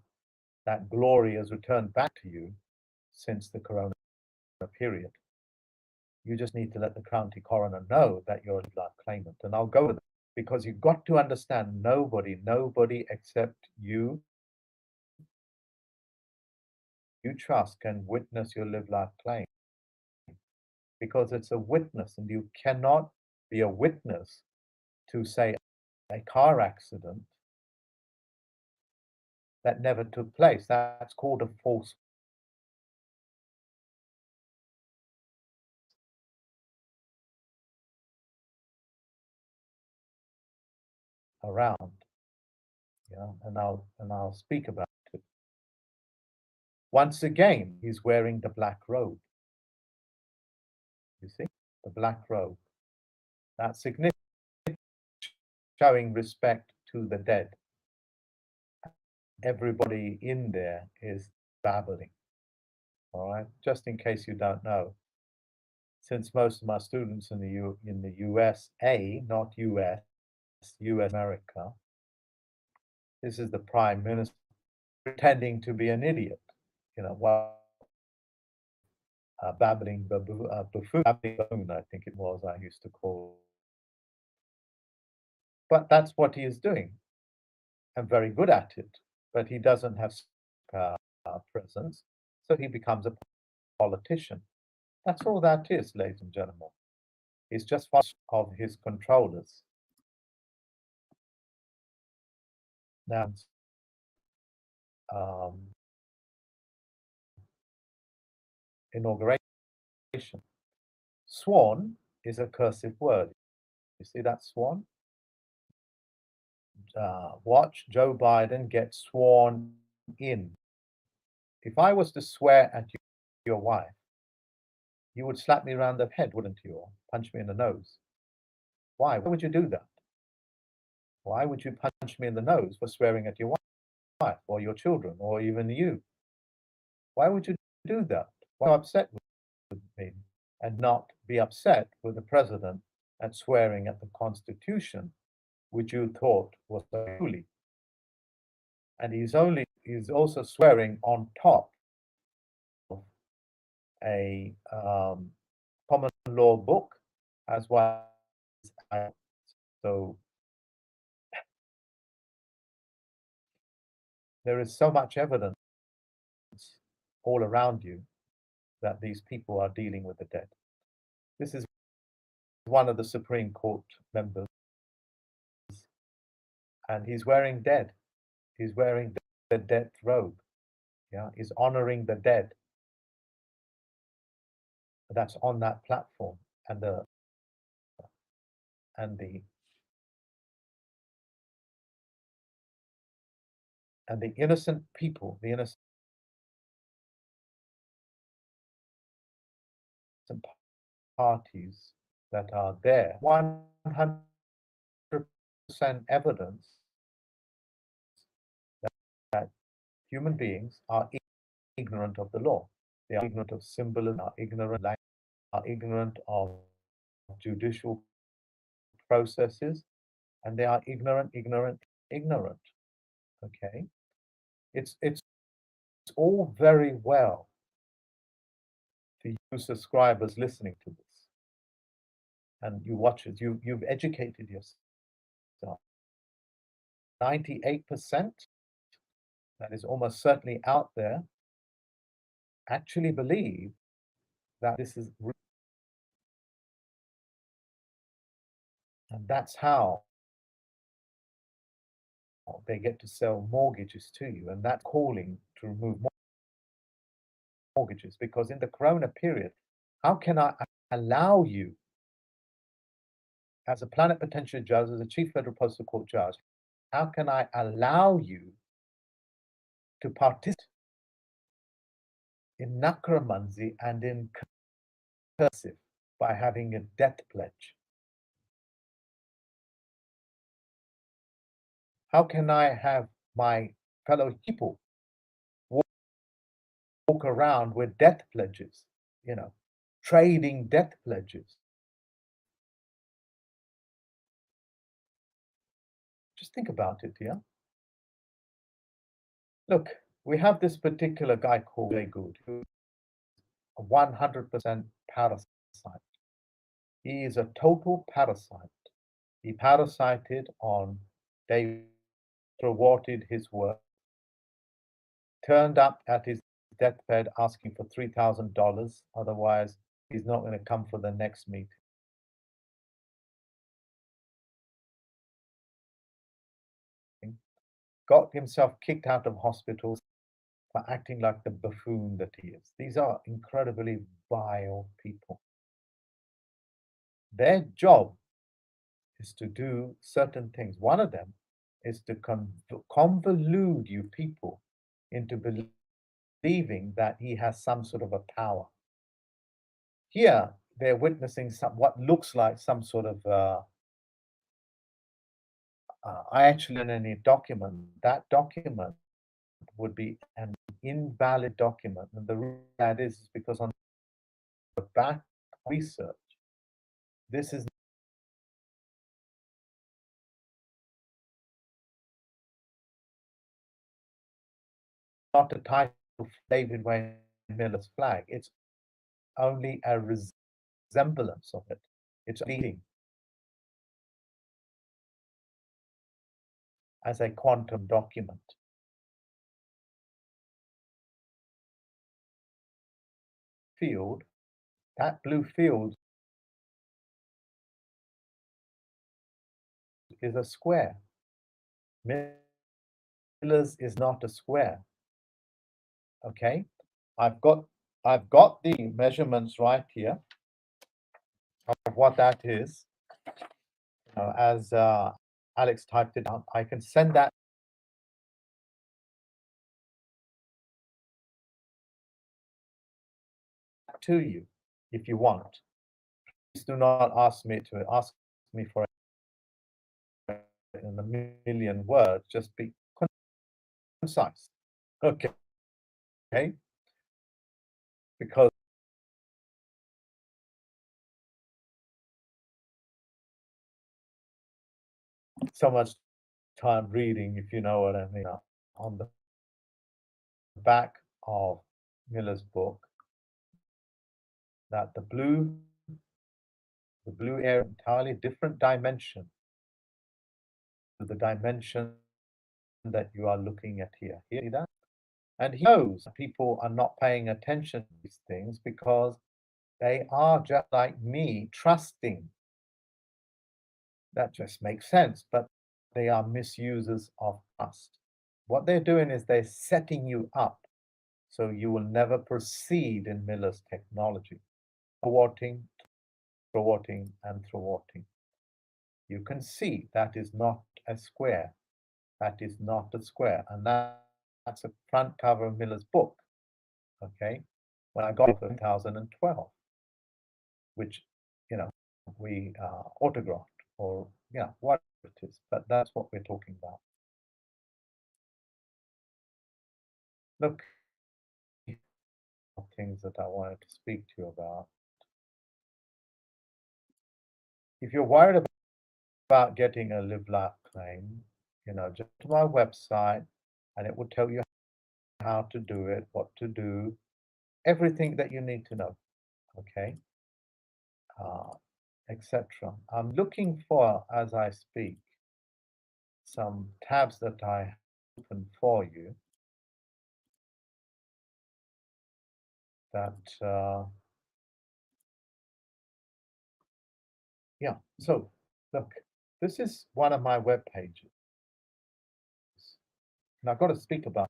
that glory has returned back to you since the corona period. You just need to let the county coroner know that you're a live claimant, and I'll go with it because you've got to understand nobody except you trust can witness your live life claim because it's a witness, and you cannot be a witness to, say, a car accident that never took place. That's called a false around. Yeah, and I'll speak about it. Once again, he's wearing the black robe. You see, the black robe. That's significant, showing respect to the dead. Everybody in there is babbling. All right, just in case you don't know, since most of my students in the USA, not US, US America, this is the Prime Minister pretending to be an idiot. You know, while babbling buffoon, I think it was, I used to call. But that's what he is doing, and very good at it. But he doesn't have presence, so he becomes a politician. That's all that is, ladies and gentlemen. He's just one of his controllers. Now, um, inauguration. Sworn is a cursive word. You see that sworn? Watch Joe Biden get sworn in. If I was to swear at your wife, you would slap me around the head, wouldn't you? Or punch me in the nose. Why? Why would you do that? Why would you punch me in the nose for swearing at your wife or your children or even you? Why would you do that? Why are you upset with me and not be upset with the president at swearing at the Constitution, which you thought was so holy? And he's also swearing on top of a common law book as well. So there is so much evidence all around you that these people are dealing with the dead. This is one of the Supreme Court members, and he's wearing dead. He's wearing the death robe. Yeah, he's honoring the dead. That's on that platform, and and the the innocent people, the innocent parties that are there, 100% evidence that human beings are ignorant of the law. They are ignorant of symbolism, are ignorant of judicial processes, and they are ignorant. Okay, it's all very well for you subscribers listening to this, and you watchers. You've educated yourself. 98%, that is almost certainly out there, actually believe that this is real. And that's how they get to sell mortgages to you, and that calling to remove mortgages. Because in the corona period, how can I allow you, as a plenipotentiary judge, as a chief federal postal court judge, how can I allow you to participate in necromancy and in cursive by having a death pledge? How can I have my fellow people walk around with death pledges, you know, trading death pledges? Just think about it, yeah? Look, we have this particular guy called Jay Good, who's a 100% parasite. He is a total parasite. He parasited on David, thwarted his work, turned up at his deathbed asking for $3,000. Otherwise, he's not going to come for the next meeting. Got himself kicked out of hospitals for acting like the buffoon that he is. These are incredibly vile people. Their job is to do certain things. One of them is to convolute you people into believing that he has some sort of a power. Here, they're witnessing what looks like some sort of I actually in any document. That document would be an invalid document, and the reason that is because on the back research, this is not a title of David Wayne Miller's flag. It's only a resemblance of it. It's leading as a quantum document. Field, that blue field is a square. Miller's is not a square. Okay, I've got the measurements right here of what that is. As Alex typed it out, I can send that to you if you want. Please do not ask me for it in a million words. Just be concise. Okay. Okay. Because so much time reading, if you know what I mean, on the back of Miller's book, that the blue area, entirely different dimension to the dimension that you are looking at here. Hear that? And he knows people are not paying attention to these things because they are just like me, trusting. That just makes sense, but they are misusers of trust. What they're doing is they're setting you up so you will never proceed in Miller's technology. Thwarting, and thwarting. You can see that is not a square. That is not a square. And that's a front cover of Miller's book. Okay. When I got it in 2012, which, you know, we autographed or, what it is. But that's what we're talking about. Look, things that I wanted to speak to you about. If you're worried about getting a live life claim, just to my website and it will tell you how to do it, what to do, everything that you need to know. Okay. Etc. I'm looking for, as I speak, some tabs that I open for you that yeah. So look, this is one of my web pages, and I've got to speak about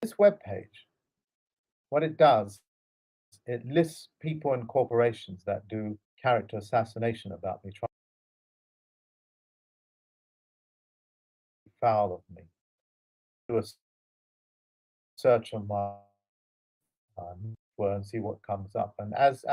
this web page. What it does, it lists people and corporations that do character assassination about me, trying to foul of me. Do a search on my software and see what comes up. And as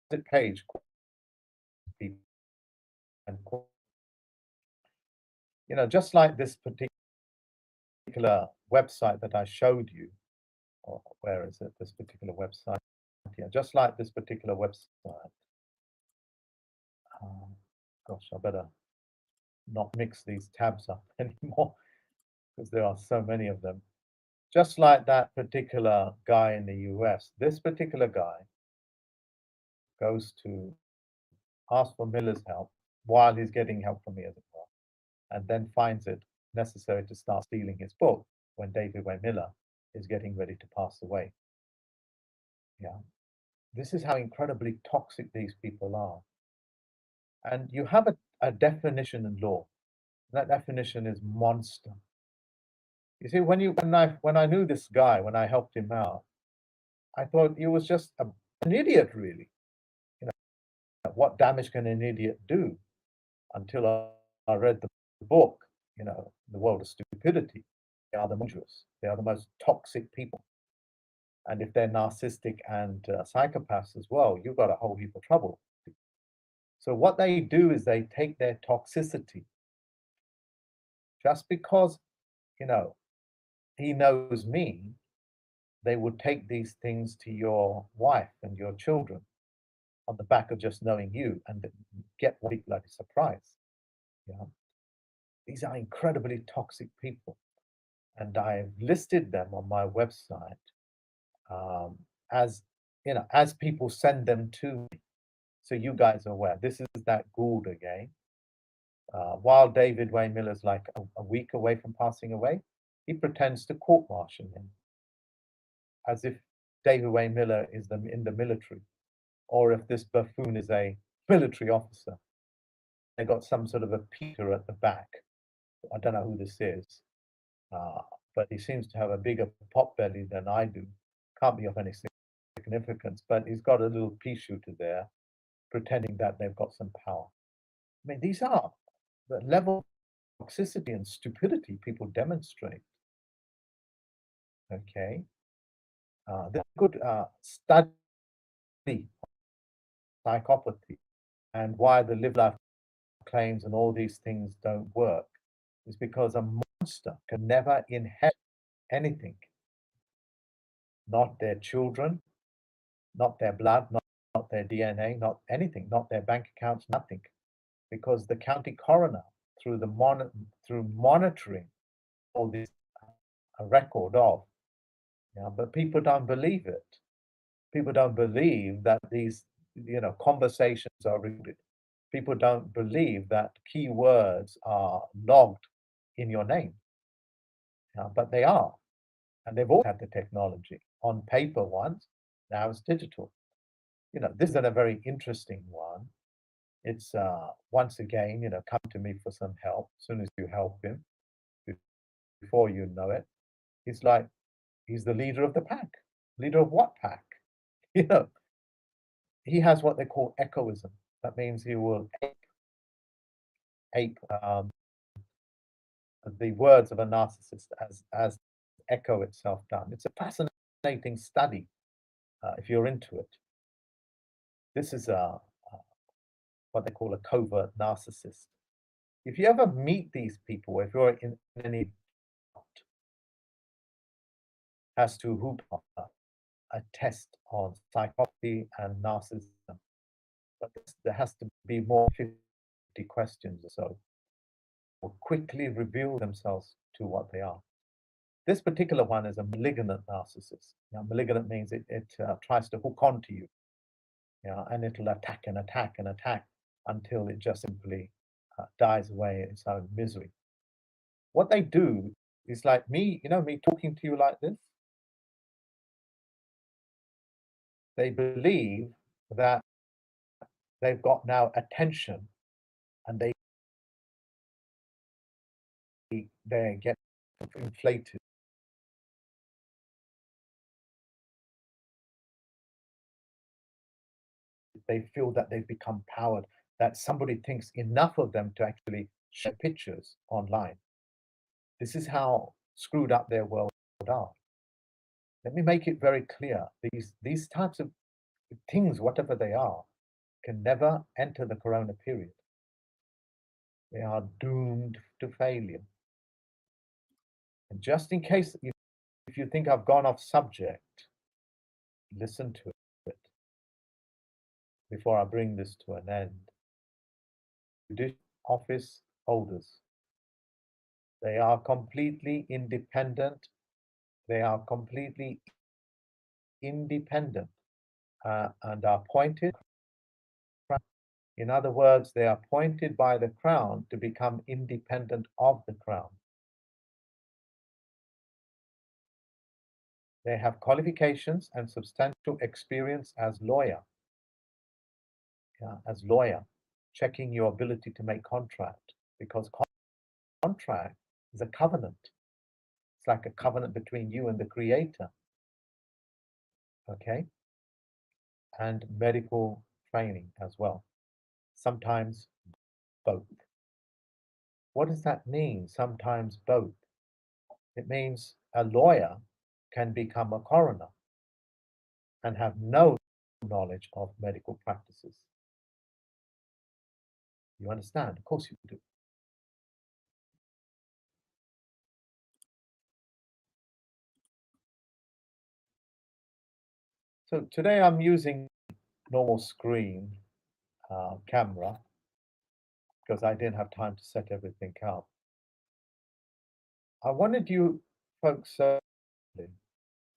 the page people and just like this particular website that I showed you, or where is it? This particular website. Yeah, just like this particular website. Um, gosh, I better not mix these tabs up anymore because there are so many of them. Just like that particular guy in the US, this particular guy goes to ask for Miller's help while he's getting help from me as well, and then finds it necessary to start stealing his book when David Way Miller is getting ready to pass away. Yeah. This is how incredibly toxic these people are. And you have a definition in law. That definition is monster. You see, when I knew this guy, when I helped him out, I thought he was just an idiot, really. You know, what damage can an idiot do? Until I read the book, The World of Stupidity. They are the dangerous. They are the most toxic people. And if they're narcissistic and psychopaths as well, you've got a whole heap of trouble. So what they do is they take their toxicity just because, you know, he knows me, they would take these things to your wife and your children on the back of just knowing you and get what people like a surprise. Yeah. These are incredibly toxic people. And I've listed them on my website um, as as people send them to me. So you guys are aware. This is that Gould again. While David Way Miller's like a week away from passing away, he pretends to court-martial him as if David Way Miller is in the military, or if this buffoon is a military officer. They got some sort of a Peter at the back. I don't know who this is, uh, but he seems to have a bigger pot belly than I do. Can't be of any significance, but he's got a little pea shooter there, pretending that they've got some power. I mean, these are the level of toxicity and stupidity people demonstrate. Okay, there's a good study psychopathy and why the live life claims and all these things don't work is because a monster can never inherit anything, not their children, not their blood, not their DNA, not anything, not their bank accounts, nothing, because the county coroner, through through monitoring all this, a record of, but people don't believe it. People don't believe that these, conversations are recorded. People don't believe that keywords are logged in your name, but they are. And they've all had the technology on paper once, now it's digital. This is a very interesting one. It's once again, come to me for some help. As soon as you help him, before you know it, he's like, he's the leader of the pack. Leader of what pack? You know, he has what they call echoism. That means he will ape the words of a narcissist as echo itself done. It's a fascinating study if you're into it. This is what they call a covert narcissist. If you ever meet these people, if you're in any doubt as to who a test on psychopathy and narcissism, but there has to be more 50 questions or so, will quickly reveal themselves to what they are. This particular one is a malignant narcissist. Now, malignant means it tries to hook onto you, and it'll attack and attack and attack until it just simply dies away in its own misery. What they do is like me, me talking to you like this. They believe that they've got now attention and they get inflated they feel that they've become powered, that somebody thinks enough of them to actually share pictures online. This is how screwed up their world are. Let me make it very clear. These types of things, whatever they are, can never enter the corona period. They are doomed to failure. And just in case, if you think I've gone off subject, listen to it before I bring this to an end. Judicial office holders, they are completely independent. They are completely independent and are appointed. In other words, they are appointed by the Crown to become independent of the Crown. They have qualifications and substantial experience as lawyer, checking your ability to make contract, because contract is a covenant. It's like a covenant between you and the creator. Okay? And medical training as well. Sometimes both. What does that mean? Sometimes both. It means a lawyer can become a coroner and have no knowledge of medical practices. You understand? Of course you do. So today I'm using normal screen camera because I didn't have time to set everything up. I wanted you folks,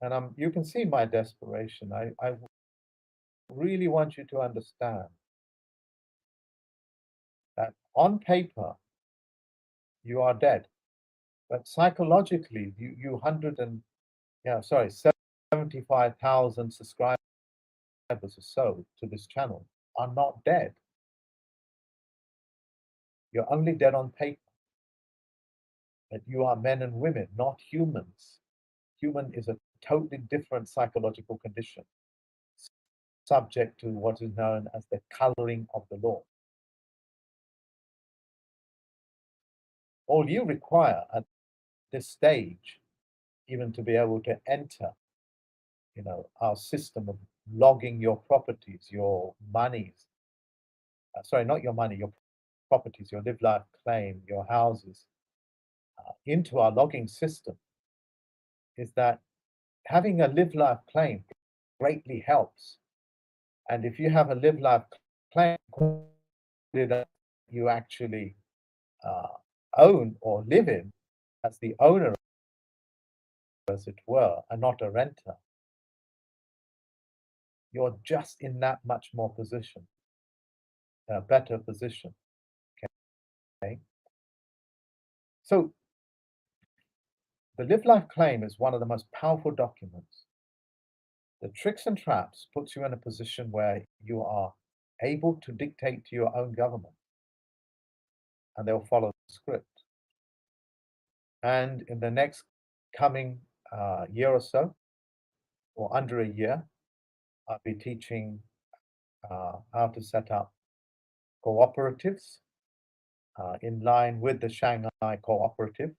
and you can see my desperation. I really want you to understand that on paper you are dead, but psychologically you 75,000 subscribers or so to this channel are not dead. You're only dead on paper. That you are men and women, not humans. Human is a totally different psychological condition, subject to what is known as the coloring of the law. All you require at this stage, even to be able to enter, our system of logging your properties, your monies, sorry, not your money, your properties, your live life claim, your houses, into our logging system, is that having a live life claim greatly helps. And if you have a live life claim that you actually own or live in as the owner, as it were, and not a renter, you're just in that much more position, a better position. Okay. So the live life claim is one of the most powerful documents. The tricks and traps puts you in a position where you are able to dictate to your own government, and they'll follow the script. And in the next coming year or so, or under a year, I'll be teaching how to set up cooperatives in line with the Shanghai Cooperative,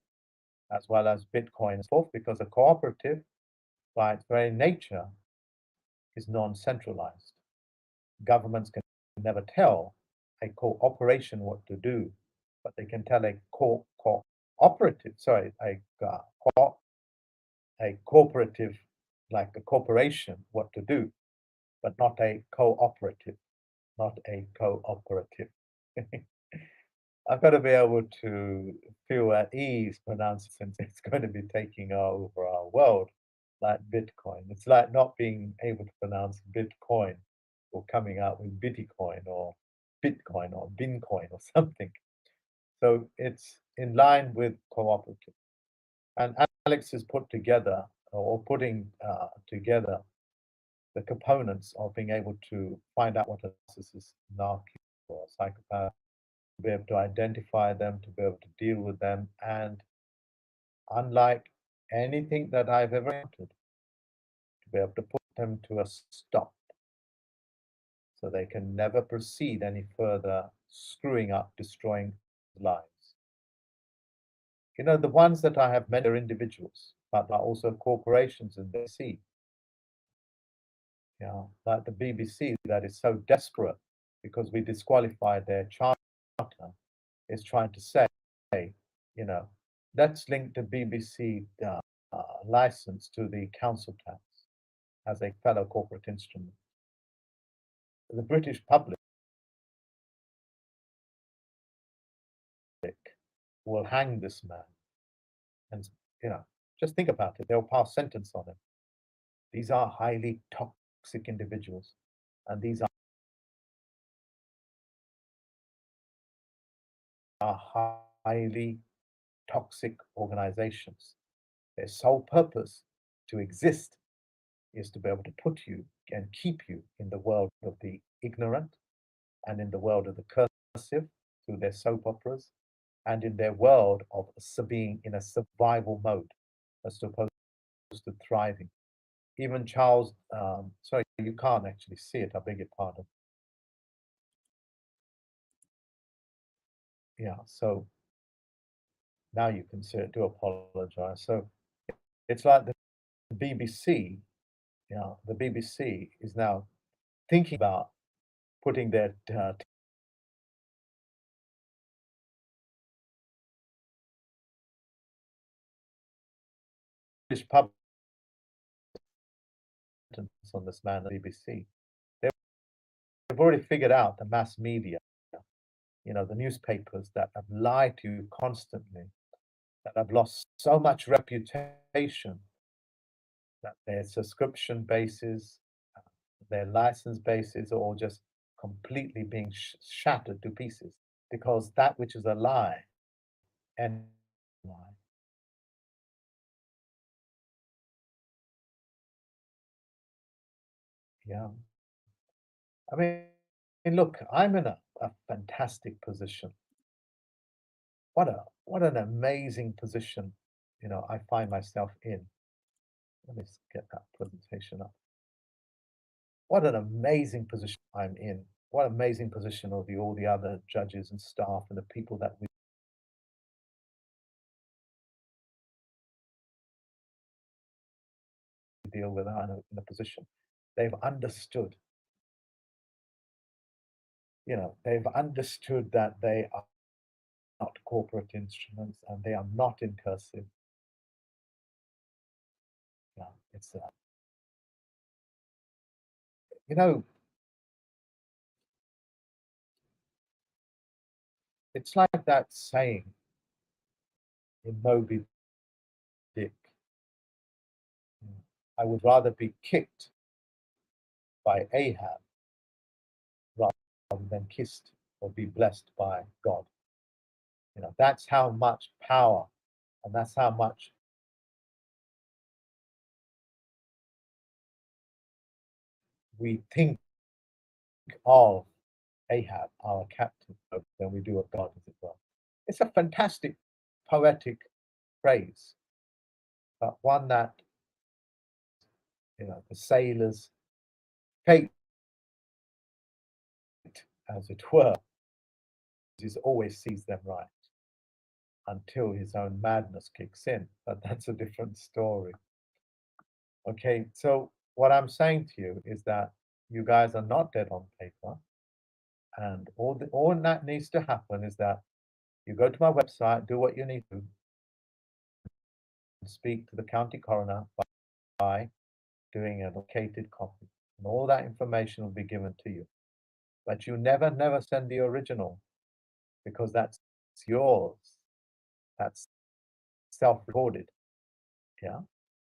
as well as Bitcoin and so forth, because a cooperative, by its very nature, is non-centralized. Governments can never tell a corporation what to do, but they can tell a cooperative, like a corporation, what to do, but not a cooperative, not a cooperative. I've got to be able to feel at ease pronouncing, since it's going to be taking over our world, like Bitcoin. It's like not being able to pronounce Bitcoin, or coming out with Bitcoin or Bitcoin or Bincoin or something. So it's in line with cooperative. And Alex has put together, or putting together, the components of being able to find out what a narcissist is, or psychopath, to be able to identify them, to be able to deal with them, and unlike anything that I've ever encountered, to be able to put them to a stop. so they can never proceed any further, screwing up, destroying lives. You know, the ones that I have met are individuals, but are also corporations in the sea. Like the BBC, that is so desperate because we disqualified their charter, is trying to say, you know, let's link the BBC license to the council tax as a fellow corporate instrument. The British public will hang this man, and just think about it. They'll pass sentence on him. These are highly toxic individuals, and these are highly toxic organizations. Their sole purpose to exist is to be able to put you and keep you in the world of the ignorant and in the world of the cursive through their soap operas and in their world of being in a survival mode as opposed to thriving. Even Charles, sorry, you can't actually see it, I beg your pardon. Yeah, so now you can see it, do apologize. So it's like the BBC, the BBC is now thinking about putting their public on this man, the BBC. They've already figured out the mass media, the newspapers that have lied to you constantly, that have lost so much reputation, that their subscription bases, their license bases are all just completely being shattered to pieces because that which is a lie and lie. Yeah. I mean, look, I'm in a fantastic position. What an amazing position, I find myself in. Let me get that presentation up. What an amazing position I'm in. What amazing position of all the other judges and staff and the people that we deal with are in a position. They've understood, they've understood that they are not corporate instruments and they are not in cursive. Yeah, it's you know, it's like that saying in Moby Dick. I would rather be kicked by Ahab rather than kissed or be blessed by God. That's how much power and that's how much we think of Ahab, our captain, than we do of God, as it were. It's a fantastic poetic phrase, but one that, the sailors' fate, as it were, is always sees them right until his own madness kicks in. But that's a different story. Okay, so what I'm saying to you is that you guys are not dead on paper, and all that needs to happen is that you go to my website, do what you need to, speak to the county coroner by doing a located copy, and all that information will be given to you. But you never send the original because that's yours. That's self-recorded. Yeah,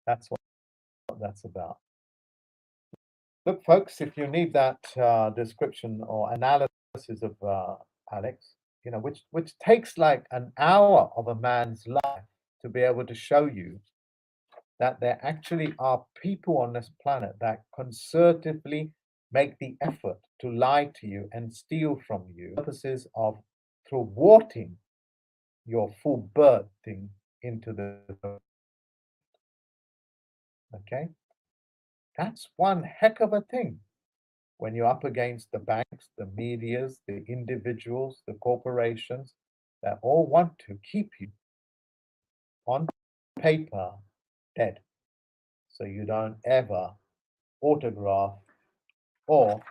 that's what that's about. Look, folks, if you need that description or analysis of Alex, which takes like an hour of a man's life to be able to show you that there actually are people on this planet that concertedly make the effort to lie to you and steal from you purposes of thwarting your full birthing into the okay. That's one heck of a thing. when you're up against the banks, the medias, the individuals, the corporations that all want to keep you on paper dead. So you don't ever autograph or,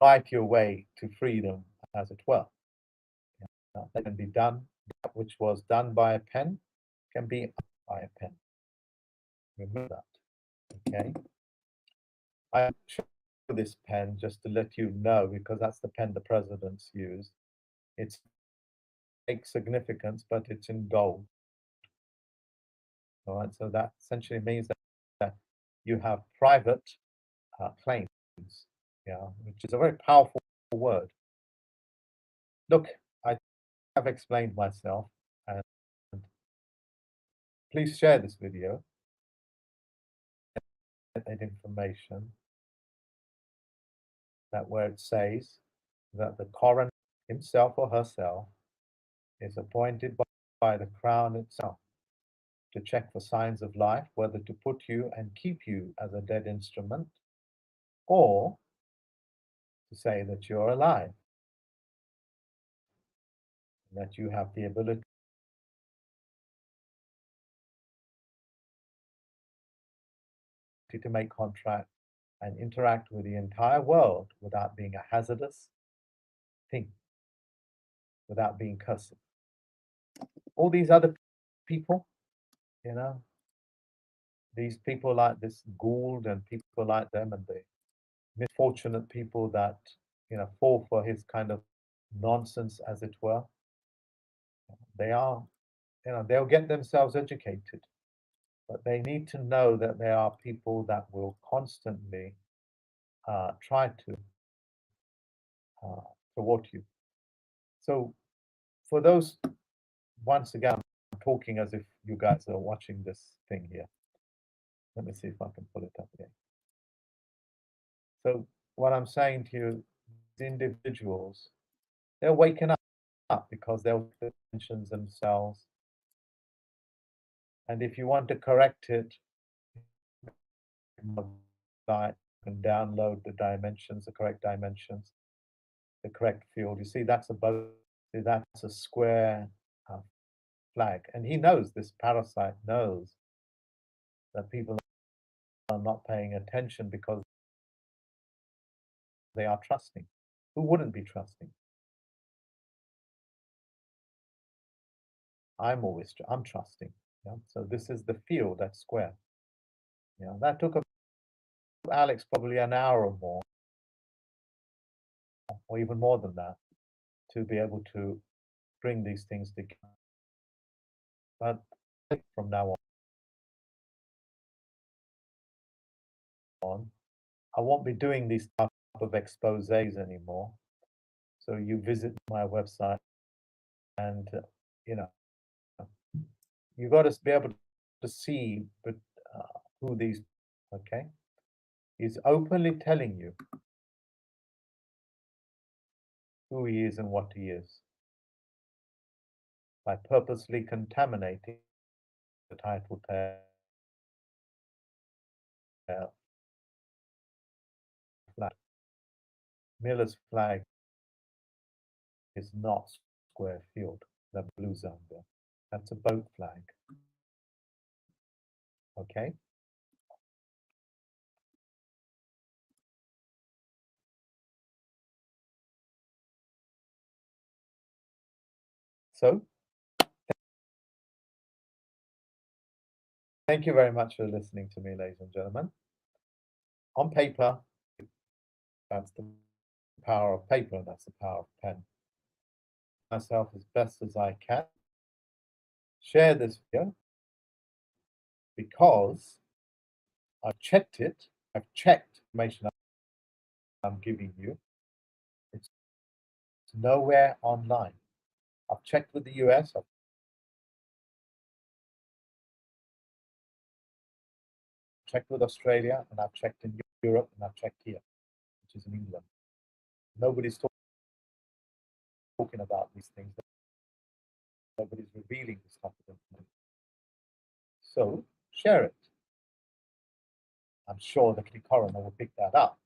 write your way to freedom, as it were. That can be done, that which was done by a pen can be by a pen. Remember that, okay? I show this pen just to let you know, because that's the pen the presidents use. It's fake significance, but it's in gold. All right, so that essentially means that you have private claims, which is a very powerful word. Look, I have explained myself, and please share this video, that information, that where it says that the coroner himself or herself is appointed by the crown itself to check for signs of life, whether to put you and keep you as a dead instrument, or to say that you're alive, that you have the ability to make contract and interact with the entire world without being a hazardous thing, without being cursed. All these other people, these people like this Gould and people like them, and the misfortunate people that fall for his kind of nonsense, as it were, they are, they'll get themselves educated, but they need to know that there are people that will constantly try to thwart you. So for those, once again, I'm talking as if you guys are watching this thing here. Let me see if I can pull it up again. So what I'm saying to you, individuals, they're waking up because they'll mention themselves. And if you want to correct it, you can download the dimensions, the correct dimensions, the correct field. You see, that's a square flag. And he knows, this parasite knows that people are not paying attention because they are trusting. Who wouldn't be trusting? I'm trusting. So this is the field, that square. That took Alex probably an hour or more, or even more than that, to be able to bring these things together. But from now on, I won't be doing these type of exposés anymore. So you visit my website, and you got to be able to see, but who these. Okay, he's openly telling you who he is and what he is by purposely contaminating the title flag. Miller's flag is not square field, the blue zone there. That's a boat flag. Okay? So, thank you very much for listening to me, ladies and gentlemen. On paper, that's the power of paper, that's the power of pen. Myself as best as I can. Share this video because I've checked it. I've checked information I'm giving you. It's nowhere online. I've checked with the US, I've checked with Australia, and I've checked in Europe, and I've checked here, which is in England. Nobody's talking about these things. Nobody's revealing this type of information. So share it. I'm sure the coroner will pick that up.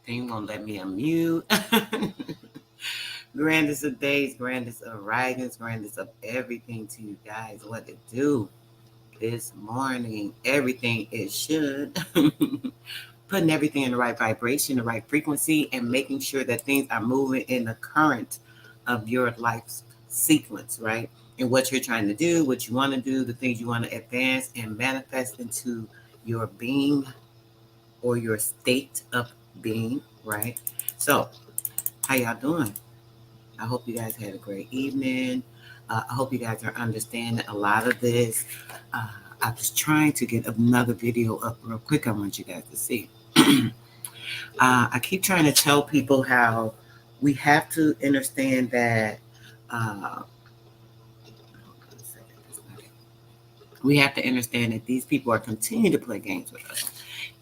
They won't let me unmute. Grandest of days, grandest of risings, grandest of everything to you guys. What to do this morning? Everything it should. Putting everything in the right vibration, the right frequency, and making sure that things are moving in the current of your life's sequence, right? And what you're trying to do, what you want to do, the things you want to advance and manifest into your being or your state of being, right? So, how y'all doing? I hope you guys had a great evening. I hope you guys are understanding a lot of this. I was trying to get another video up real quick. I want you guys to see. I keep trying to tell people how we have to understand that we have to understand that these people are continuing to play games with us.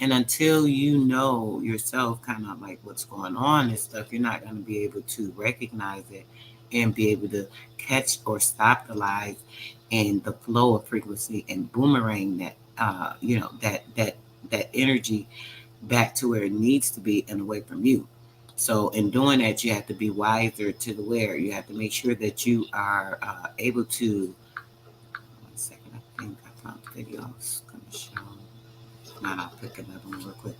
And until you know yourself kind of like what's going on and stuff, you're not going to be able to recognize it and be able to catch or stop the lies and the flow of frequency and boomerang that that energy back to where it needs to be and away from you. So in doing that, you have to be wiser to the where. You have to make sure that you are able to. 1 second, I think I found the video I was going to show. Not, I'll pick another one real quick.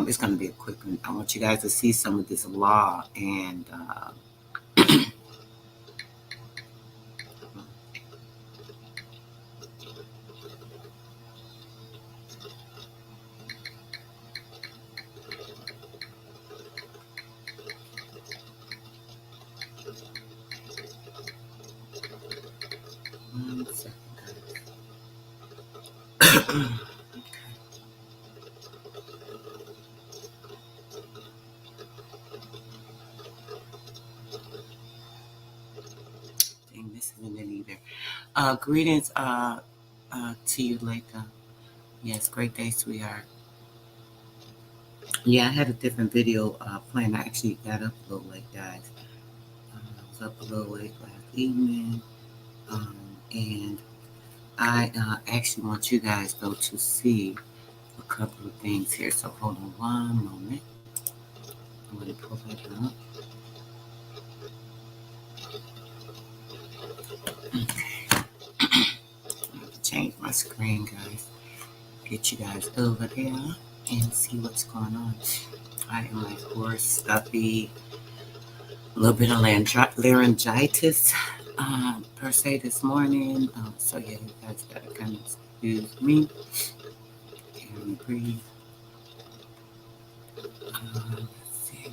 It's going to be a quick one. I want you guys to see some of this law and. This isn't it either. Greetings to you, Leica. Yes, great day, sweetheart. Yeah, I had a different video planned. I actually got up a little late, guys. I was up a little late last evening. And I actually want you guys, though, to see a couple of things here. So hold on one moment. I'm going to pull that up. Okay. Change my screen, guys. Get you guys over there and see what's going on. I am, of course, stuffy, a little bit of laryngitis per se this morning. So yeah, you guys gotta kind of excuse me. Let me breathe. Let's see.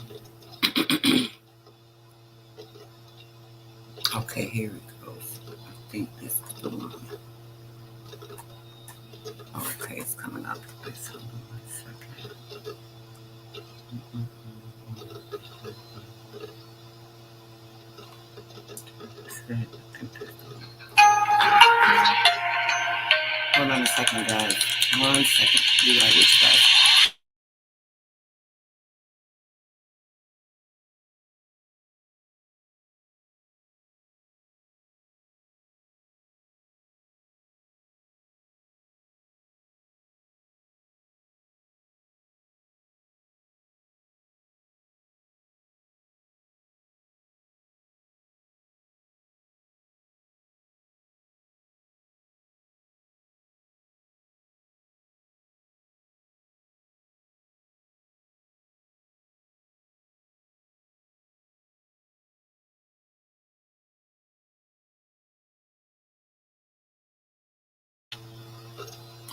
Okay, here it goes. I think this is the one. Okay, it's coming up. Wait, hold on 1 second. Hold on a second, guys. 1 second. Be right with you guys.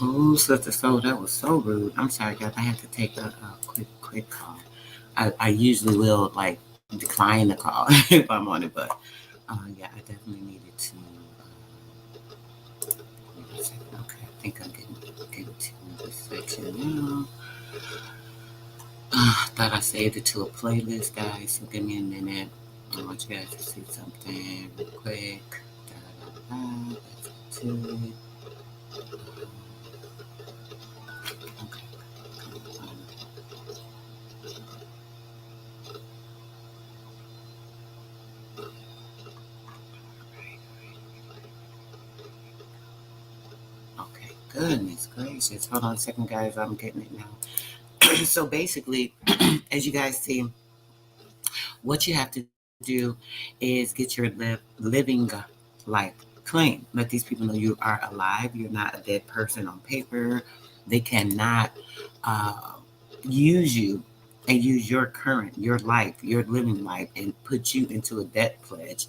Oh, Sister Soul, that was so rude. I'm sorry, guys. I had to take a quick call. I usually will like decline the call if I'm on it, but yeah, I definitely needed to. Okay, I think I'm getting to this section now. Thought I saved it to a playlist, guys. So give me a minute. I want you guys to see something real quick. to okay, goodness gracious. Hold on a second, guys. I'm getting it now. So basically, as you guys see, what you have to do is get your living life clean. Let these people know you are alive. You're not a dead person on paper. They cannot use you and use your life, your living life, and put you into a debt pledge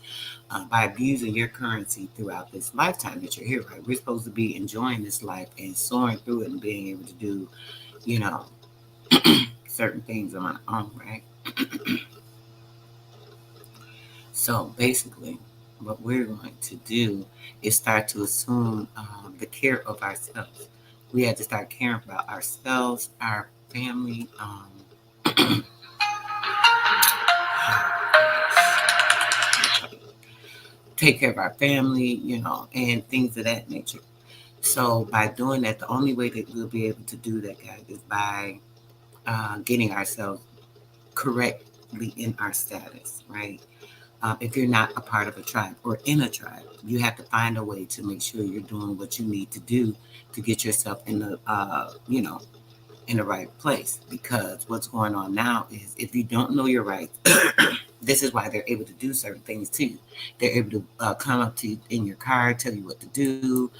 by abusing your currency throughout this lifetime that you're here, right? We're supposed to be enjoying this life and soaring through it and being able to do, you know, certain things on our own, right? So basically, what we're going to do is start to assume the care of ourselves. We have to start caring about ourselves, our family, take care of our family, and things of that nature. So by doing that, the only way that we'll be able to do that, guys, is by getting ourselves correctly in our status, right? If you're not a part of a tribe or in a tribe, you have to find a way to make sure you're doing what you need to do to get yourself in the, in the right place. Because what's going on now is if you don't know your rights, this is why they're able to do certain things to you. They're able to come up to you in your car, tell you what to do.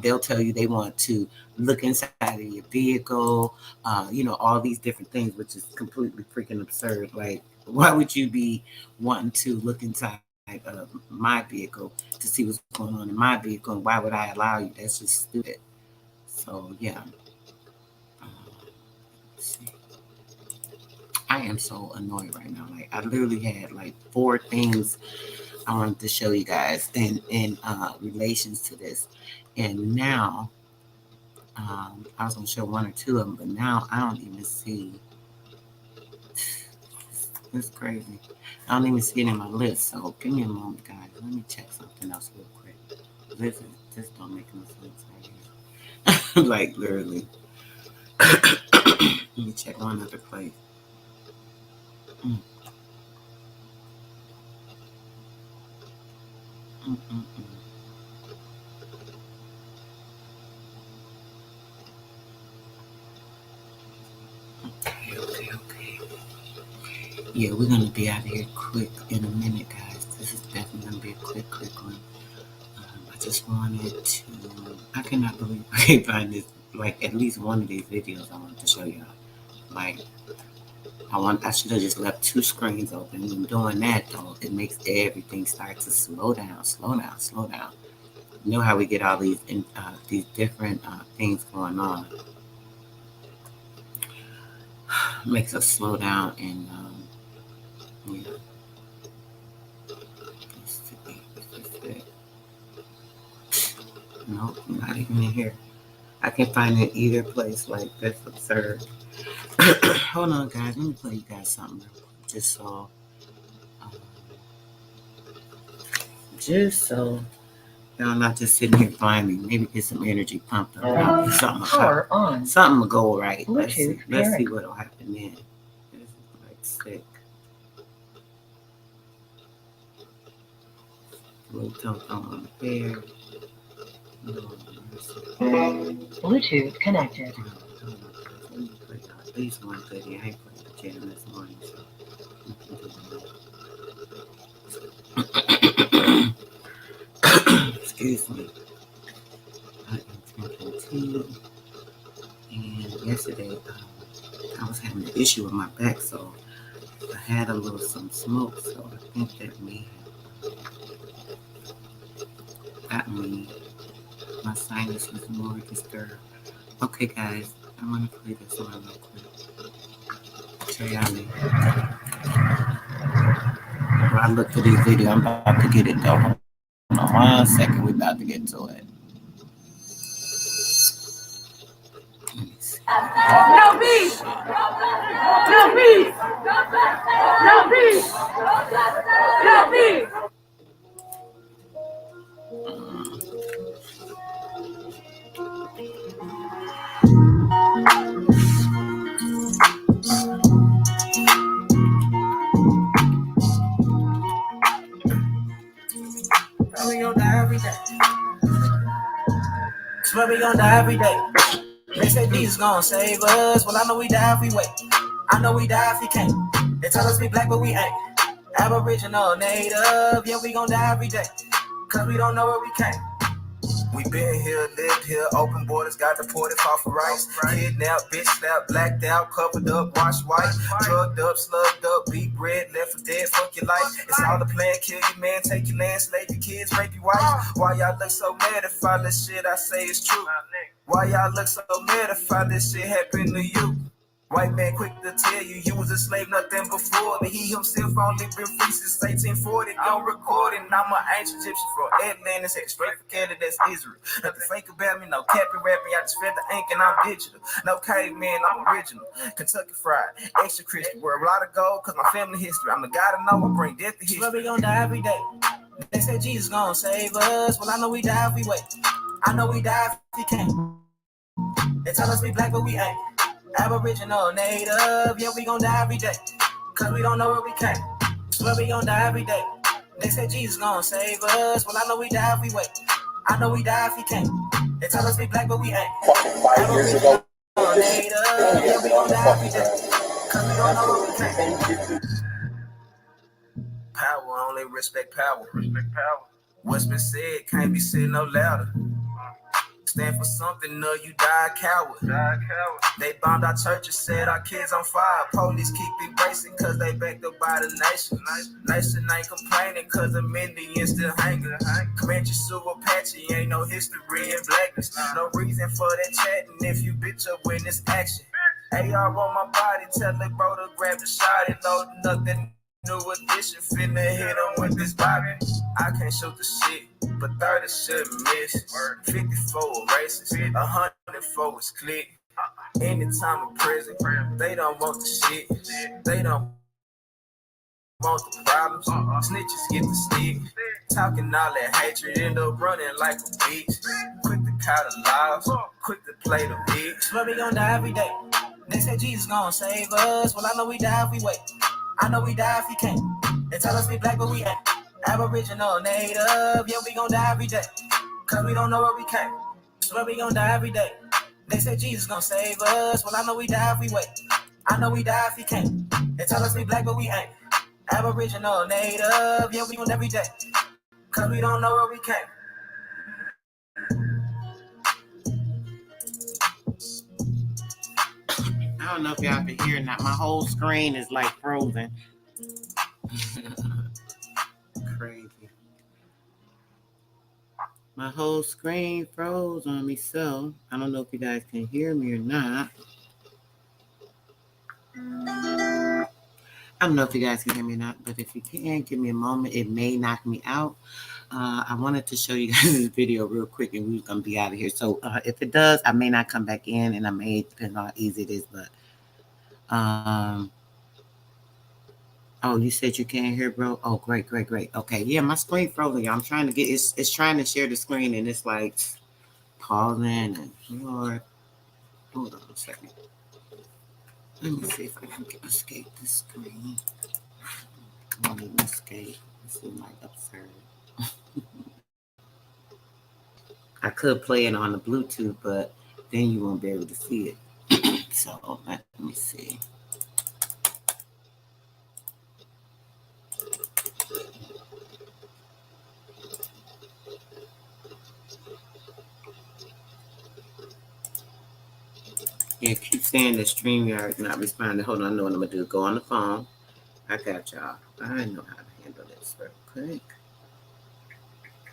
They'll tell you they want to look inside of your vehicle, all these different things, which is completely freaking absurd. Like, why would you be wanting to look inside of my vehicle to see what's going on in my vehicle? And why would I allow you? That's just stupid. So, yeah. Let's see. I am so annoyed right now. Like, I literally had like 4 things I wanted to show you guys in relations to this. And now, I was going to show 1 or 2 of them, but now I don't even see. It's crazy. I don't even see it in my list. So give me a moment, guys. Let me check something else real quick. This don't make no sense right here. Like, literally. Let me check one other place. Okay. Yeah, we're going to be out of here quick in a minute, guys. This is definitely going to be a quick one. I just wanted to, I cannot believe I can find this, like, at least one of these videos I wanted to show y'all. Like, I should have just left 2 screens open. And doing that, though, it makes everything start to slow down. You know how we get all these different things going on. Makes us slow down and yeah. Nope, not even in here. I can't find it either place. Like, that's absurd. Hold on, guys. Let me play you guys something real quick, just so y'all not just sitting here finding. Maybe get some energy pumped up. Something will go right. Let's see what'll happen then. This is like sick. Bluetooth on there.
Bluetooth connected.
At least one video. I ain't played the jam this morning, so. Excuse me. I am drinking tea. And yesterday, I was having an issue with my back, so I had some smoke, so I think that may have got me. My sinus was more disturbed. Okay, guys, I want to play this one real quick. Show y'all me. When I look for this video, I'm about to get it though. Hold on 1 second, we're about to get to it.
No beef! No beef! No beef! No beef!
Swear we gon' die every day. They say Jesus gon' save us. Well, I know we die if we wait. I know we die if we can't. They tell us we black, but we ain't. Aboriginal, native, yeah, we gon' die every day. Cause we don't know where we came. We been here, lived here, open borders, got deported, fought for rights. Kidnapped, bitch slapped, blacked out, covered up, washed white. Drugged up, slugged up, beat bread, left for dead, fuck your life. It's all a plan, kill your man, take your land, slave your kids, rape your wife. Why y'all look so mad if all this shit I say is true? Why y'all look so mad if all this shit happened to you? White man quick to tell you was a slave, nothing before. But he himself only been free since 1840. Don't record it. I'm an ancient Egyptian from Atlantis, headed straight for Canada, that's Israel. Nothing fake about me, no capping rapping. I just fed the ink and I'm digital. No caveman, I'm original. Kentucky fried, extra crispy. Wear a lot of gold, cause my family history. I'm the guy to know, I bring death to history. Swear we gon' die every day. They say Jesus gon' save us. Well, I know we die if we wait. I know we die if we can't. They tell us we black, but we ain't. Aboriginal, native, yeah, we gon' die every day. Cause we don't know where we came. Swear we gon' die every day. They say Jesus gon' save us. Well, I know we die if we wait. I know we die if we can't. They tell us we black, but we ain't.
Fucking 5 years ago.
Native, yeah, we gon' die every day. Cause we don't know where we came. Power, only respect power. Respect power. What's been said can't be said no louder. Stand for something, or you die a coward. They bombed our churches, set our kids on fire. Police keep erasing cause they backed up by the nation. Nation ain't complaining cause the Indians still hanging. Comanche, Sioux, Apache, ain't no history in blackness. No reason for that chatting if you bitch up when it's action. AR on my body, tell the bro to grab the shot and loading up that new edition. Finna hit him with this bobby. I can't shoot the shit, but 30 shouldn't miss. 54 races, 104 is click. Anytime in prison, they don't want the shit. They don't want the problems. Snitches get the stick. Talking all that hatred, end up running like a bitch. Quick to call the laws, quick to play the bitch. Swear we gon' die every day. They say Jesus gon' save us. Well, I know we die if we wait. I know we die if we can't. They tell us we black, but we ain't. Aboriginal, native, yeah, we gon' die every day. Cause we don't know where we came. Swear we gon' die every day. They say Jesus gon' save us. Well, I know we die if we wait. I know we die if we can't. They tell us we black, but we ain't. Aboriginal, native, yeah, we gon' every day. Cause we don't know where we came.
I don't know if y'all can hear or not. My whole screen is like frozen. Crazy. My whole screen froze on me, so I don't know if you guys can hear me or not. I don't know if you guys can hear me or not, but if you can, give me a moment. It may knock me out. I wanted to show you guys this video real quick, and we're going to be out of here. So if it does, I may not come back in, and I may, depend on how easy it is, but oh, you said you can't hear, bro? Oh, great. Okay, yeah, my screen frozen, y'all. I'm trying to get, it's trying to share the screen, and it's like pausing, and Lord, hold on a second. Let me see if I can escape the screen. I want to escape. This is like absurd. I could play it on the Bluetooth, but then you won't be able to see it. So let me see. Yeah, keep saying the StreamYard not responding. Hold on, I know what I'm gonna do. Go on the phone. I got y'all. I know how to handle this real quick.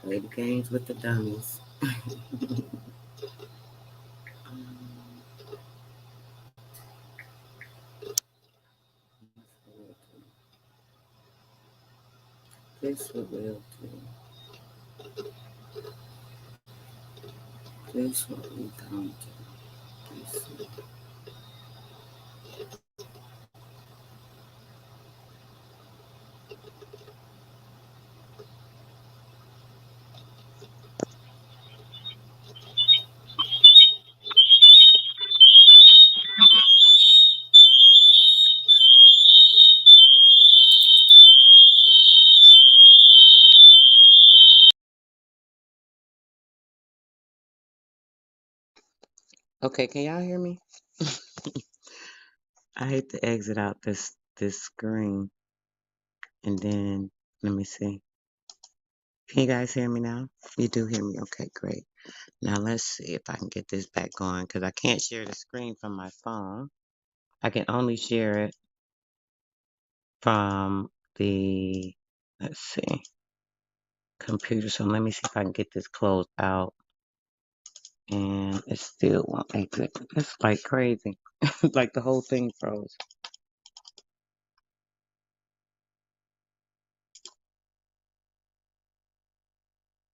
Play the games with the dummies. This will do. This will be done. Okay, can y'all hear me? I hate to exit out this screen and then let me see. Can you guys hear me now? You do hear me? Okay, great. Now let's see if I can get this back going because I can't share the screen from my phone. I can only share it from the, let's see, computer. So let me see if I can get this closed out. And it still won't exit. It's like crazy. Like the whole thing froze.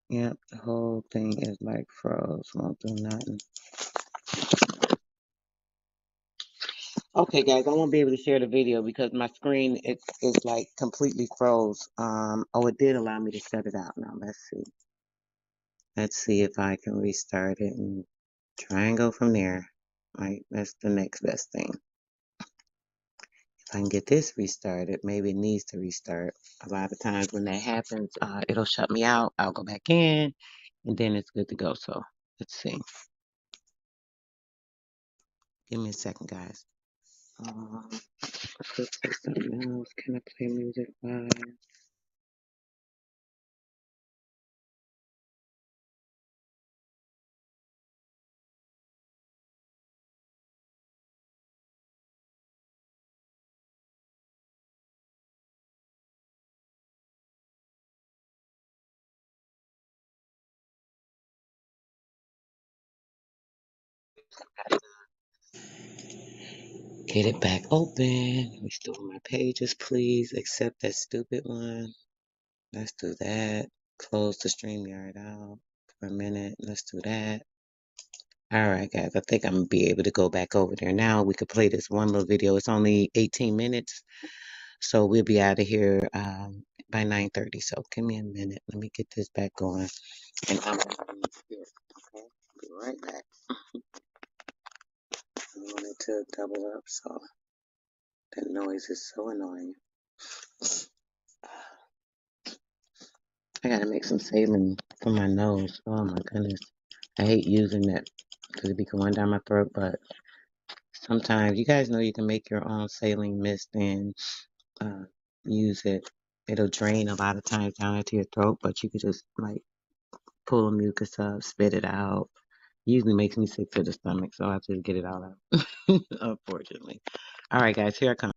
Yep, the whole thing is like froze. Won't do nothing. Okay, guys, I won't be able to share the video because my screen is like completely froze. Oh, it did allow me to shut it out. Now let's see. Let's see if I can restart it and try and go from there. Right, that's the next best thing. If I can get this restarted, maybe it needs to restart. A lot of times when that happens, it'll shut me out. I'll go back in, and then it's good to go. So let's see. Give me a second, guys. Let's play something else. Can I play music live? Get it back open. Restore my pages, please. Accept that stupid one. Let's do that. Close the StreamYard out for a minute. Let's do that. All right, guys. I think I'm gonna be able to go back over there now. We could play this one little video. It's only 18 minutes, so we'll be out of here by 9:30. So give me a minute. Let me get this back going, and I'm gonna be here. Okay, be right back. I wanted to double up, so that noise is so annoying. I gotta make some saline for my nose. Oh my goodness. I hate using that because it be going down my throat, but sometimes you guys know you can make your own saline mist and uh, use it. It'll drain a lot of times down into your throat, but you could just like pull the mucus up, spit it out. Usually makes me sick to the stomach, so I have to get it all out. Unfortunately. All right, guys, here I come.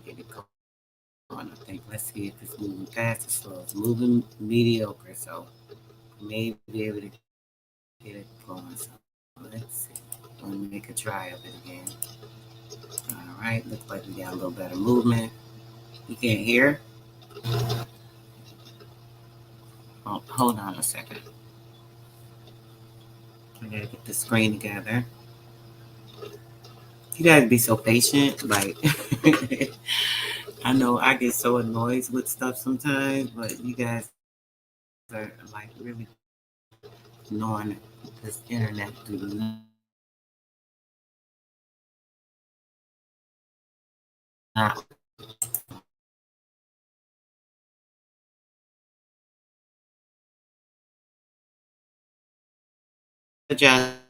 Get it going. I think. Let's see if it's moving fast or slow. It's moving mediocre, so maybe be able to get it going. So let's see. I'm gonna make a try of it again. All right, looks like we got a little better movement. You can't hear? Oh, hold on a second. I gotta get the screen together. You guys be so patient. Like, I know I get so annoyed with stuff sometimes, but you guys are like really knowing this internet do not adjusting.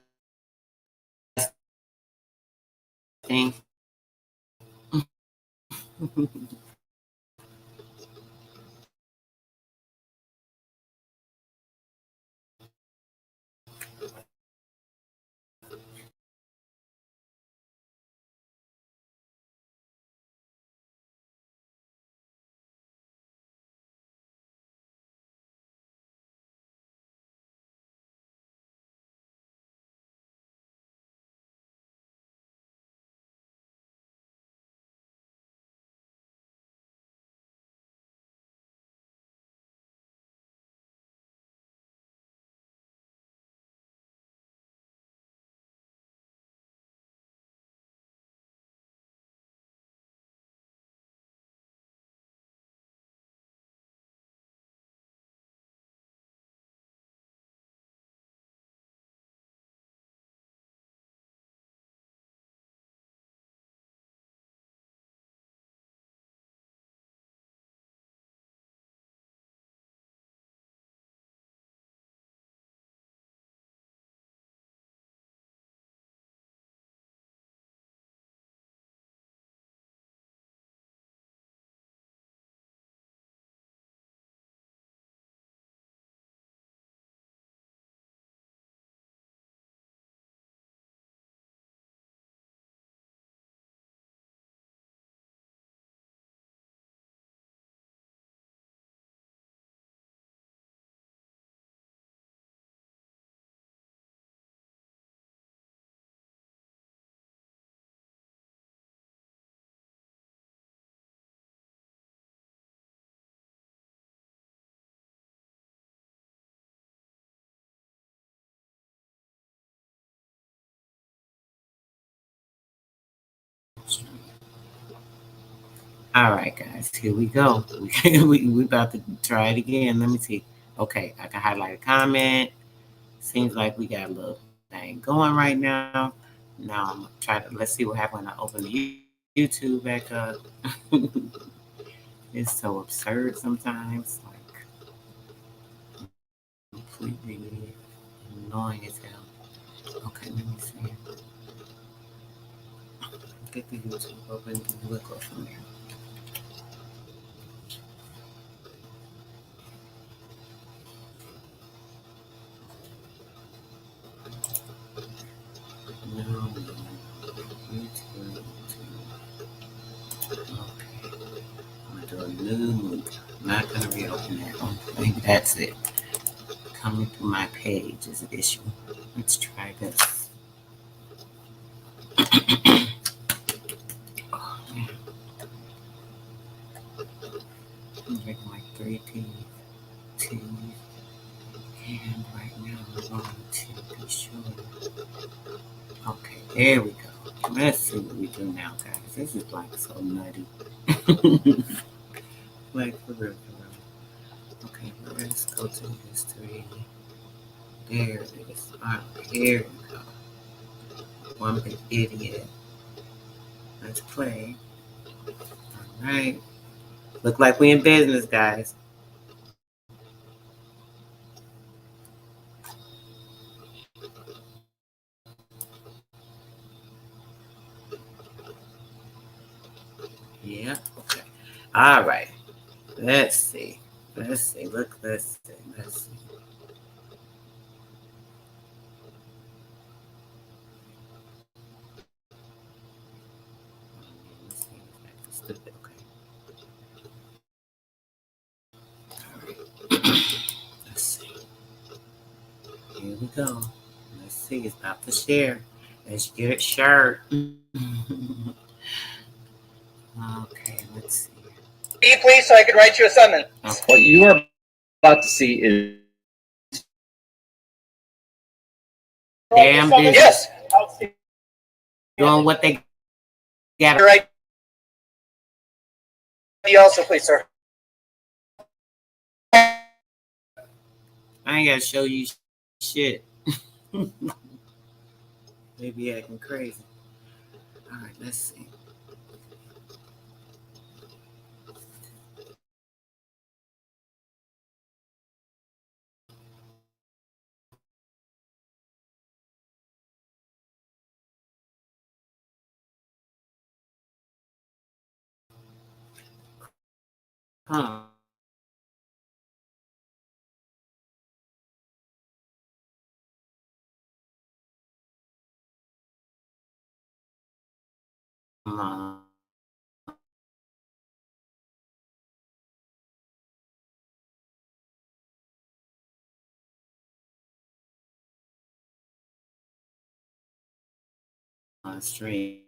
All right, guys, here we go. we about to try it again. Let me see. Okay, I can highlight a comment. Seems like we got a little thing going right now. Now I'm gonna try to let's see what happens when I open the YouTube back up. It's so absurd sometimes, like completely annoying as hell. Okay, let me see. Get the YouTube open and we'll go from there. No, YouTube. Okay. I'm gonna do a new. I'm not gonna reopen that. Okay, that's it. Coming through my page is an issue. Let's try this. Oh, man. I'm drinking like 3 teas. And right now I'm going to be sure. Okay, there we go. Let's see what we do now, guys. This is like so nutty. Like for real, for real. Okay, let's go to history. There it is. Alright, here we go. One big idiot. Let's play. Alright. Look like we in business, guys. Yeah, okay. Alright. Let's see. Let's see. Look, let's see. Let's see. Stupid, okay. Let's see. Here we go. Let's see. It's about to share. Let's get it shared. Okay, let's see.
Please, so I can write you a summons.
Okay.
What you are about to see is
Damn busy.
yes.
Doing what they got.
Right. You also, please, sir.
I ain't gotta show you shit. They be acting crazy. All right, let's see. Huh. Come on. On stream.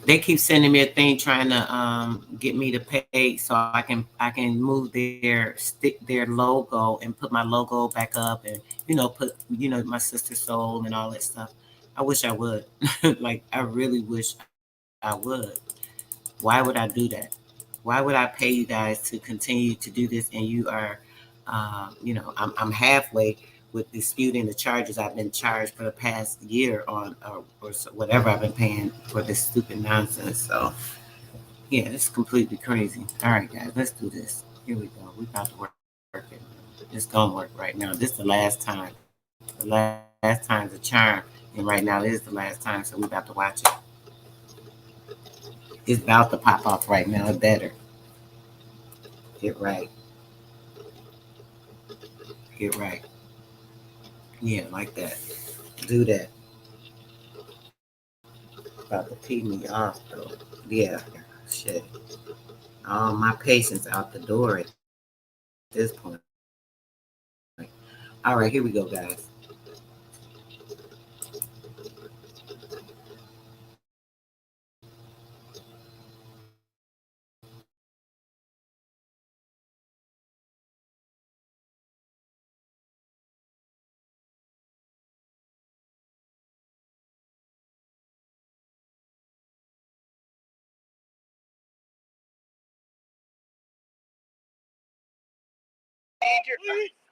They keep sending me a thing trying to get me to pay so I can move their logo and put my logo back up and put my sister's soul and all that stuff. I wish I would. Like I really wish I would. Why would I do that? Why would I pay you guys to continue to do this and you are I'm halfway with disputing the charges I've been charged for the past year on or whatever I've been paying for this stupid nonsense. So yeah, it's completely crazy. All right, guys, let's do this. Here we go. We got to work it. It's gonna work right now. This is the last time. The last time's a charm, and right now it is the last time. So we about to watch it. It's about to pop off right now. It better. Get right. Get right. Yeah, like that. Do that. About to pee me off though. Yeah, shit. All my patience out the door at this point. All right, here we go, guys.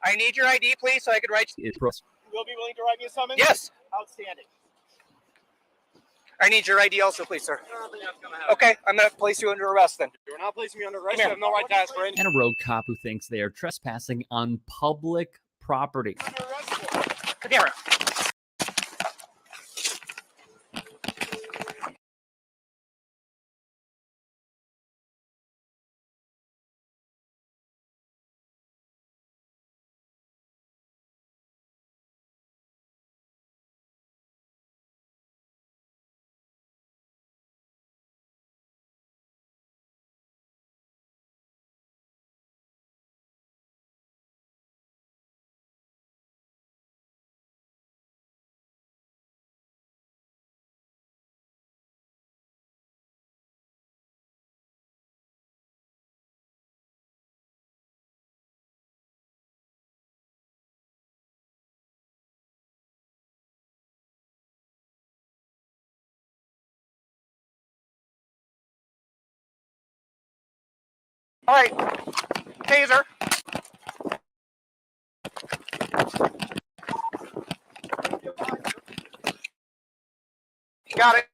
I need your ID, please, so I could write.
You will be willing to write me a summons?
Yes.
Outstanding.
I need your ID also, please, sir. Okay, I'm gonna place you under arrest then.
You're not placing me under arrest. You have no right to ask for any.
And a road cop who thinks they are trespassing on public property.
Come here. All right, taser. Got it.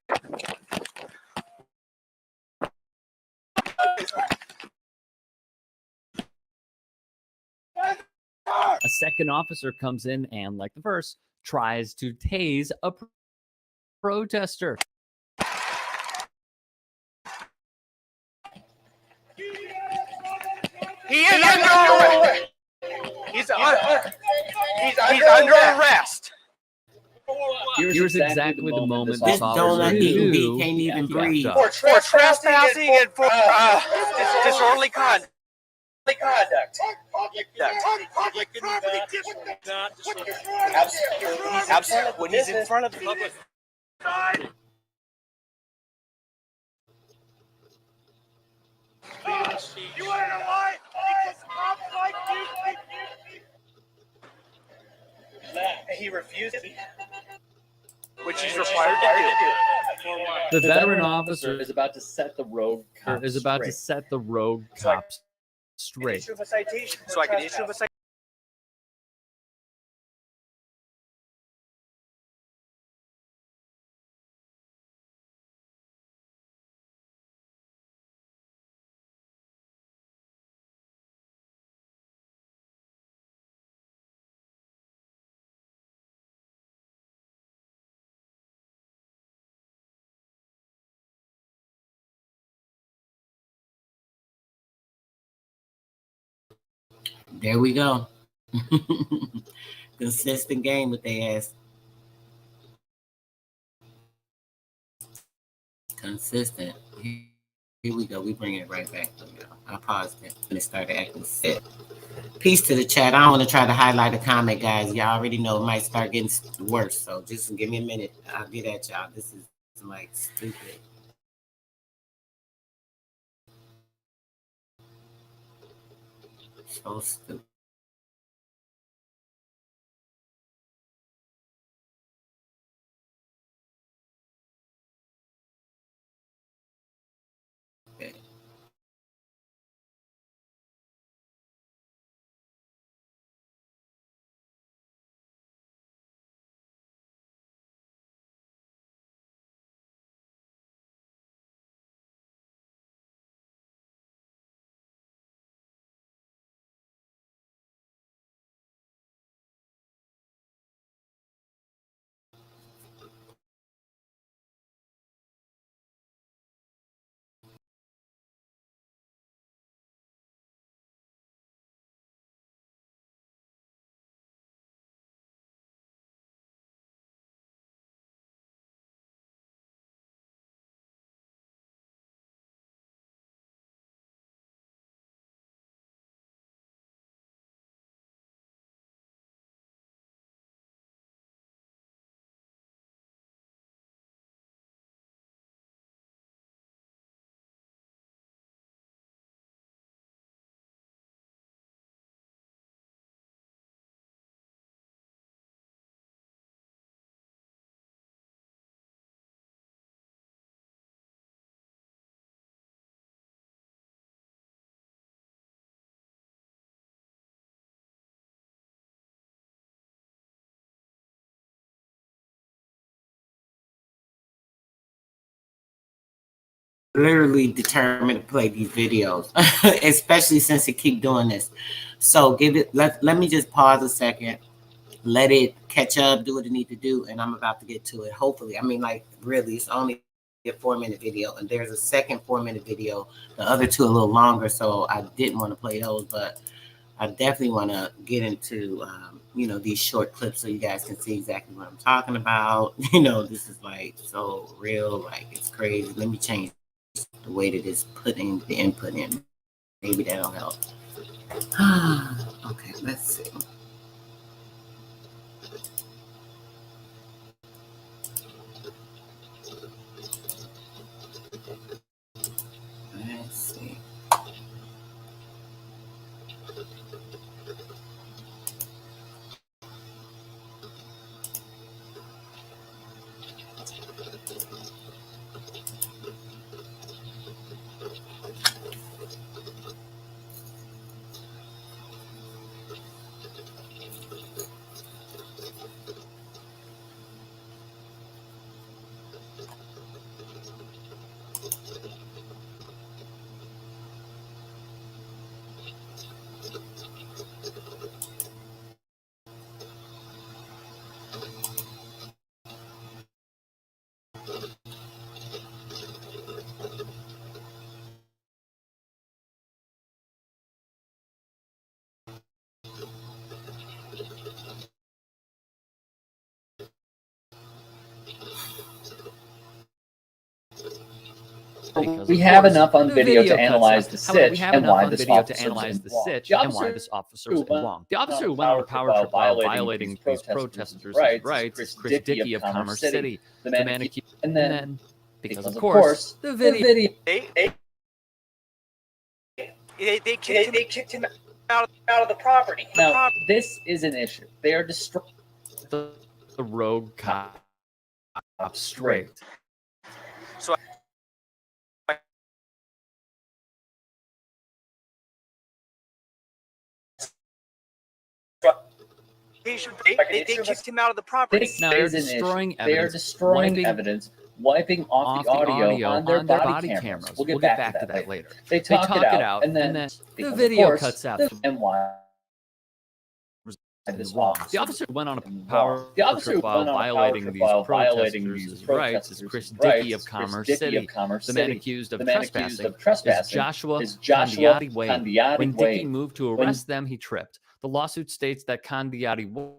A second officer comes in and, like the first, tries to tase a protester.
He is under arrest. He's under arrest.
Here's exactly the moment
This
this officer
donut eating
knew
bee can't even
he
breathe.
effed up.
For trespassing and for disorderly conduct. Absolutely. When he's in front of the public.
You want to know why? Because cops like you.
He refused,
Which he's required to do.
The veteran officer
is about to set the road cop
is about to
straight.
set the road cops straight.
issue him a citation. So I can issue him a citation.
There we go. Consistent game with their ass. Consistent. Here we go. We bring it right back. I paused it when it started acting sick. Peace to the chat. I don't want to try to highlight a comment, guys. Y'all already know it might start getting worse. So just give me a minute. I'll get at y'all. This is like stupid. So stupid. Literally determined to play these videos, especially since it keep doing this. So let me just pause a second, let it catch up, do what it need to do, and I'm about to get to it. Hopefully, I mean, like really, it's only a 4-minute video, and there's a second 4-minute video. The other two a little longer, so I didn't want to play those, but I definitely want to get into these short clips so you guys can see exactly what I'm talking about. This is like so real, like it's crazy. Let me change the way that it's putting the input in. Maybe that'll help. Okay, let's see. Let's see.
We have enough on video to analyze the sitch and why this officer
was wrong. The officer who went on a power trip while violating these protesters' rights is Chris Dickey of Commerce City. The man accused, and then, because of course, the video.
They kicked him out of the property.
Now, this is an issue. They are destroying
the rogue cop straight.
So they kicked him out of the property.
This is an issue. They are destroying evidence, wiping off the audio on their body cameras. We'll get back to that later. They talk it out, and then
the video cuts out.
And why?
Is wrong. The officer went on a power trip while violating these protesters' rights is Chris Dickey of Commerce City. The man accused of trespassing is Joshua Candiati Wade. When Dickey moved to arrest them, he tripped. The lawsuit states that Candiati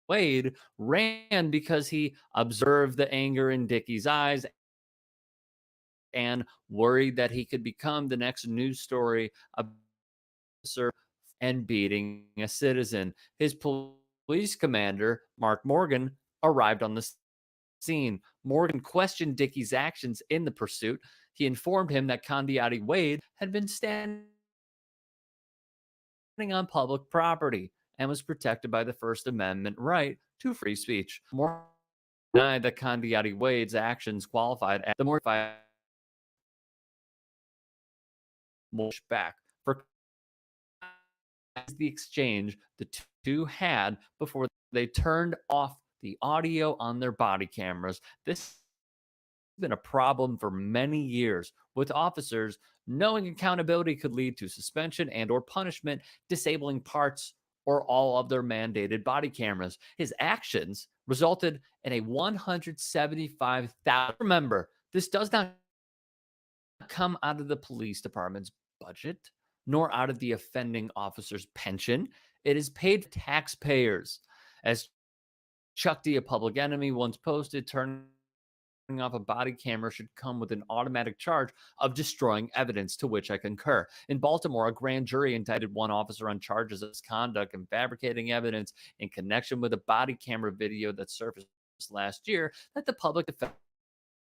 Wade ran because he observed the anger in Dickey's eyes and worried that he could become the next news story officer and beating a citizen. His police commander, Mark Morgan, arrived on the scene. Morgan questioned Dickey's actions in the pursuit. He informed him that Condiati Wade had been standing on public property and was protected by the First Amendment right to free speech. Morgan denied that Condiati Wade's actions qualified as the more back for the exchange the two had before they turned off the audio on their body cameras. This has been a problem for many years, with officers knowing accountability could lead to suspension and or punishment, disabling parts or all of their mandated body cameras. His actions resulted in a $175,000. Remember, this does not come out of the police department's budget, nor out of the offending officer's pension. It is paid for taxpayers. As Chuck D, a Public Enemy, once posted, turning off a body camera should come with an automatic charge of destroying evidence, to which I concur. In Baltimore, a grand jury indicted one officer on charges of misconduct and fabricating evidence in connection with a body camera video that surfaced last year that the public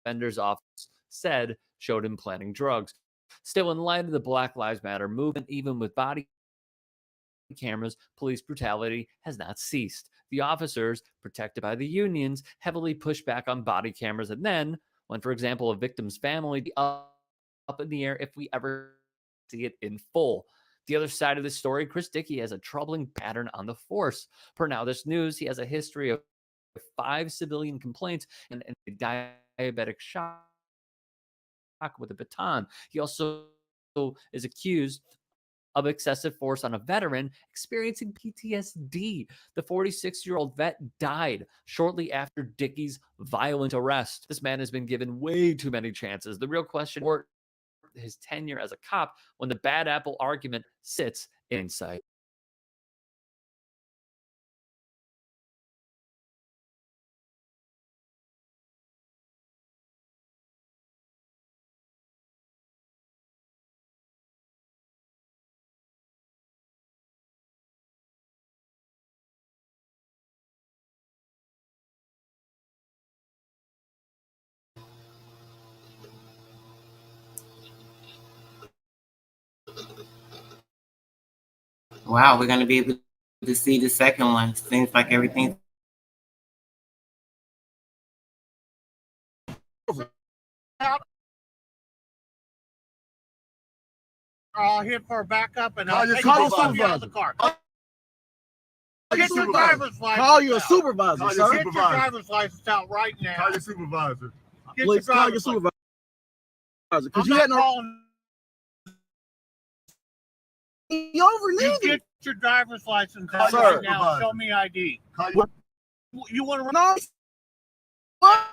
defender's office said showed him planting drugs. Still, in light of the Black Lives Matter movement, even with body cameras, police brutality has not ceased. The officers, protected by the unions, heavily push back on body cameras, and then, when, for example, a victim's family be up in the air if we ever see it in full. The other side of the story, Chris Dickey has a troubling pattern on the force. Per Now This News, he has a history of 5 civilian complaints and a diabetic shock with a baton. He also is accused of excessive force on a veteran experiencing PTSD. The 46-year-old vet died shortly after Dickey's violent arrest. This man has been given way too many chances. The real question is his tenure as a cop when the bad apple argument sits in sight.
Wow, we're going to be able to see the second one. Seems like everything.
Here for a backup, and I'll take you out of the car. Get your driver's license.
Call your supervisor, sir.
Get your driver's license out right now.
Call your supervisor.
Please
call your supervisor. Because you had no. You over
You get your driver's license out
Sir,
right now. Show me ID. You want to run?
No. What?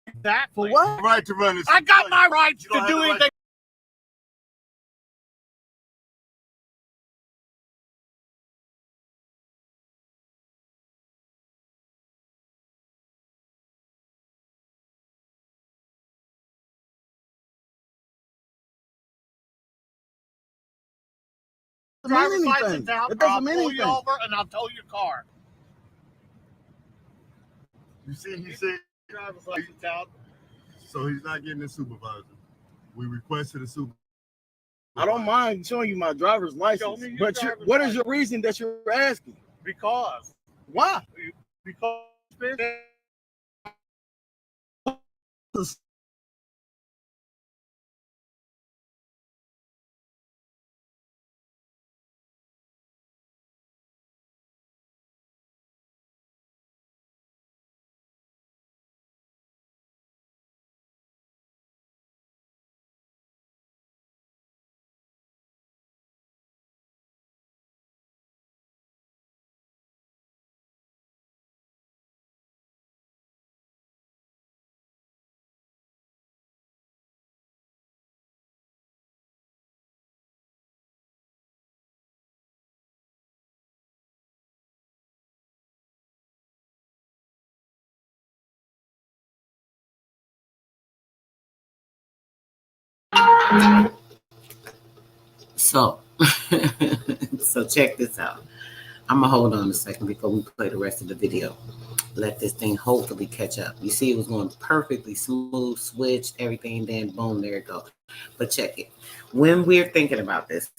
Exactly.
For what? Right to run this.
I got my rights to do anything. Driver's license out,
it doesn't
I'll
mean
pull
anything.
you over and I'll tow your car.
You see, he said
Driver's license out.
so he's not getting a supervisor. We requested a supervisor. I don't mind showing you my driver's license, but what is your reason that you're asking?
Because.
Why?
Because.
So So check this out. I'm gonna hold on a second before we play the rest of the video. Let this thing hopefully catch up. You see, it was going perfectly smooth, switched everything, then boom, there it goes. But check it. When we're thinking about this,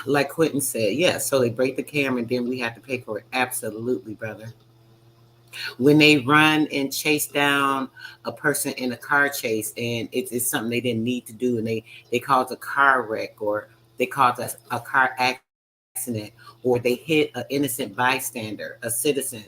like Quentin said, yeah, so they break the camera and then we have to pay for it. Absolutely, brother. When they run and chase down a person in a car chase and it's something they didn't need to do and they cause a car wreck or they cause a car accident or they hit an innocent bystander, a citizen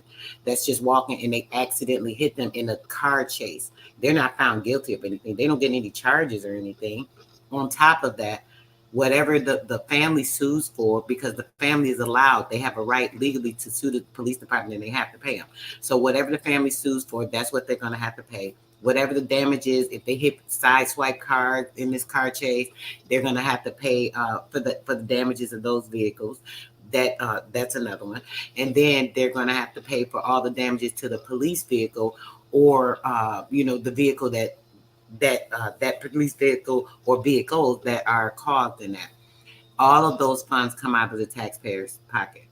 that's just walking and they accidentally hit them in a car chase. They're not found guilty of anything. They don't get any charges or anything. On top of that, whatever the family sues for, because the family is allowed, they have a right legally to sue the police department and they have to pay them. So whatever the family sues for, that's what they're going to have to pay. Whatever the damage is, if they hit sideswipe cars in this car chase, they're going to have to pay for the damages of those vehicles. That's another one. And then they're going to have to pay for all the damages to the police vehicle or the vehicle that police vehicle or vehicles that are caused in that. All of those funds come out of the taxpayer's pocket,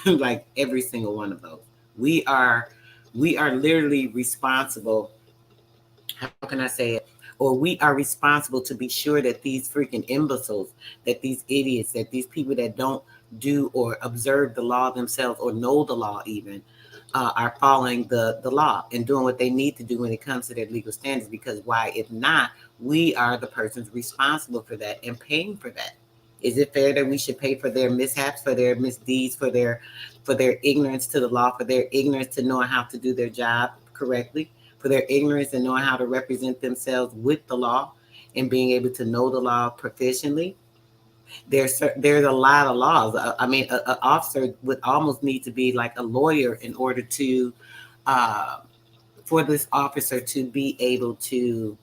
like every single one of those. We are literally responsible. How can I say it? Or we are responsible to be sure that these freaking imbeciles, that these idiots, that these people that don't do or observe the law themselves or know the law even, are following the law and doing what they need to do when it comes to their legal standards. Because why? If not, we are the persons responsible for that and paying for that. Is it fair that we should pay for their mishaps, for their misdeeds, for their ignorance to the law, for their ignorance to knowing how to do their job correctly, for their ignorance and knowing how to represent themselves with the law and being able to know the law proficiently? There's a lot of laws. I mean, an officer would almost need to be like a lawyer in order to, for this officer to be able to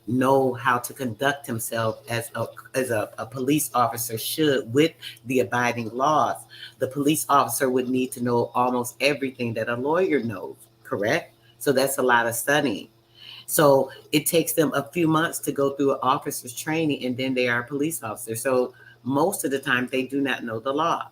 know how to conduct himself as a police officer should with the abiding laws. The police officer would need to know almost everything that a lawyer knows, correct? So that's a lot of studying. So it takes them a few months to go through an officer's training and then they are a police officer. So most of the time they do not know the law.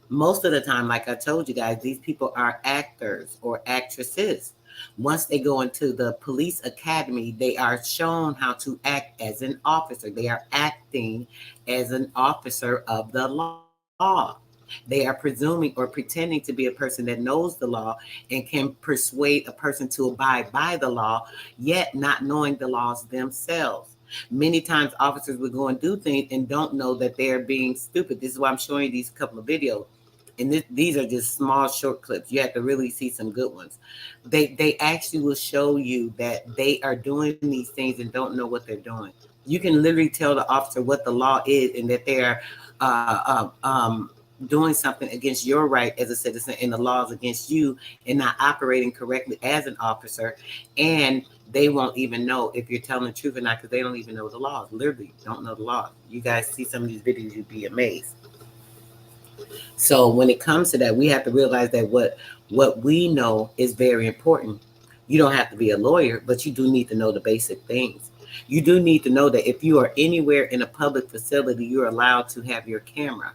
Most of the time, like I told you guys, these people are actors or actresses. Once they go into the police academy, they are shown how to act as an officer. They are acting as an officer of the law. They are presuming or pretending to be a person that knows the law and can persuade a person to abide by the law, yet not knowing the laws themselves. Many times officers will go and do things and don't know that they're being stupid. This is why I'm showing you these couple of videos. And these are just small short clips. You have to really see some good ones. They actually will show you that they are doing these things and don't know what they're doing. You can literally tell the officer what the law is and that they are doing something against your right as a citizen and the laws against you and not operating correctly as an officer. And they won't even know if you're telling the truth or not because they don't even know the laws. Literally don't know the laws. You guys see some of these videos, you'd be amazed. So when it comes to that, we have to realize that what we know is very important. You don't have to be a lawyer, but you do need to know the basic things. You do need to know that if you are anywhere in a public facility, you're allowed to have your camera.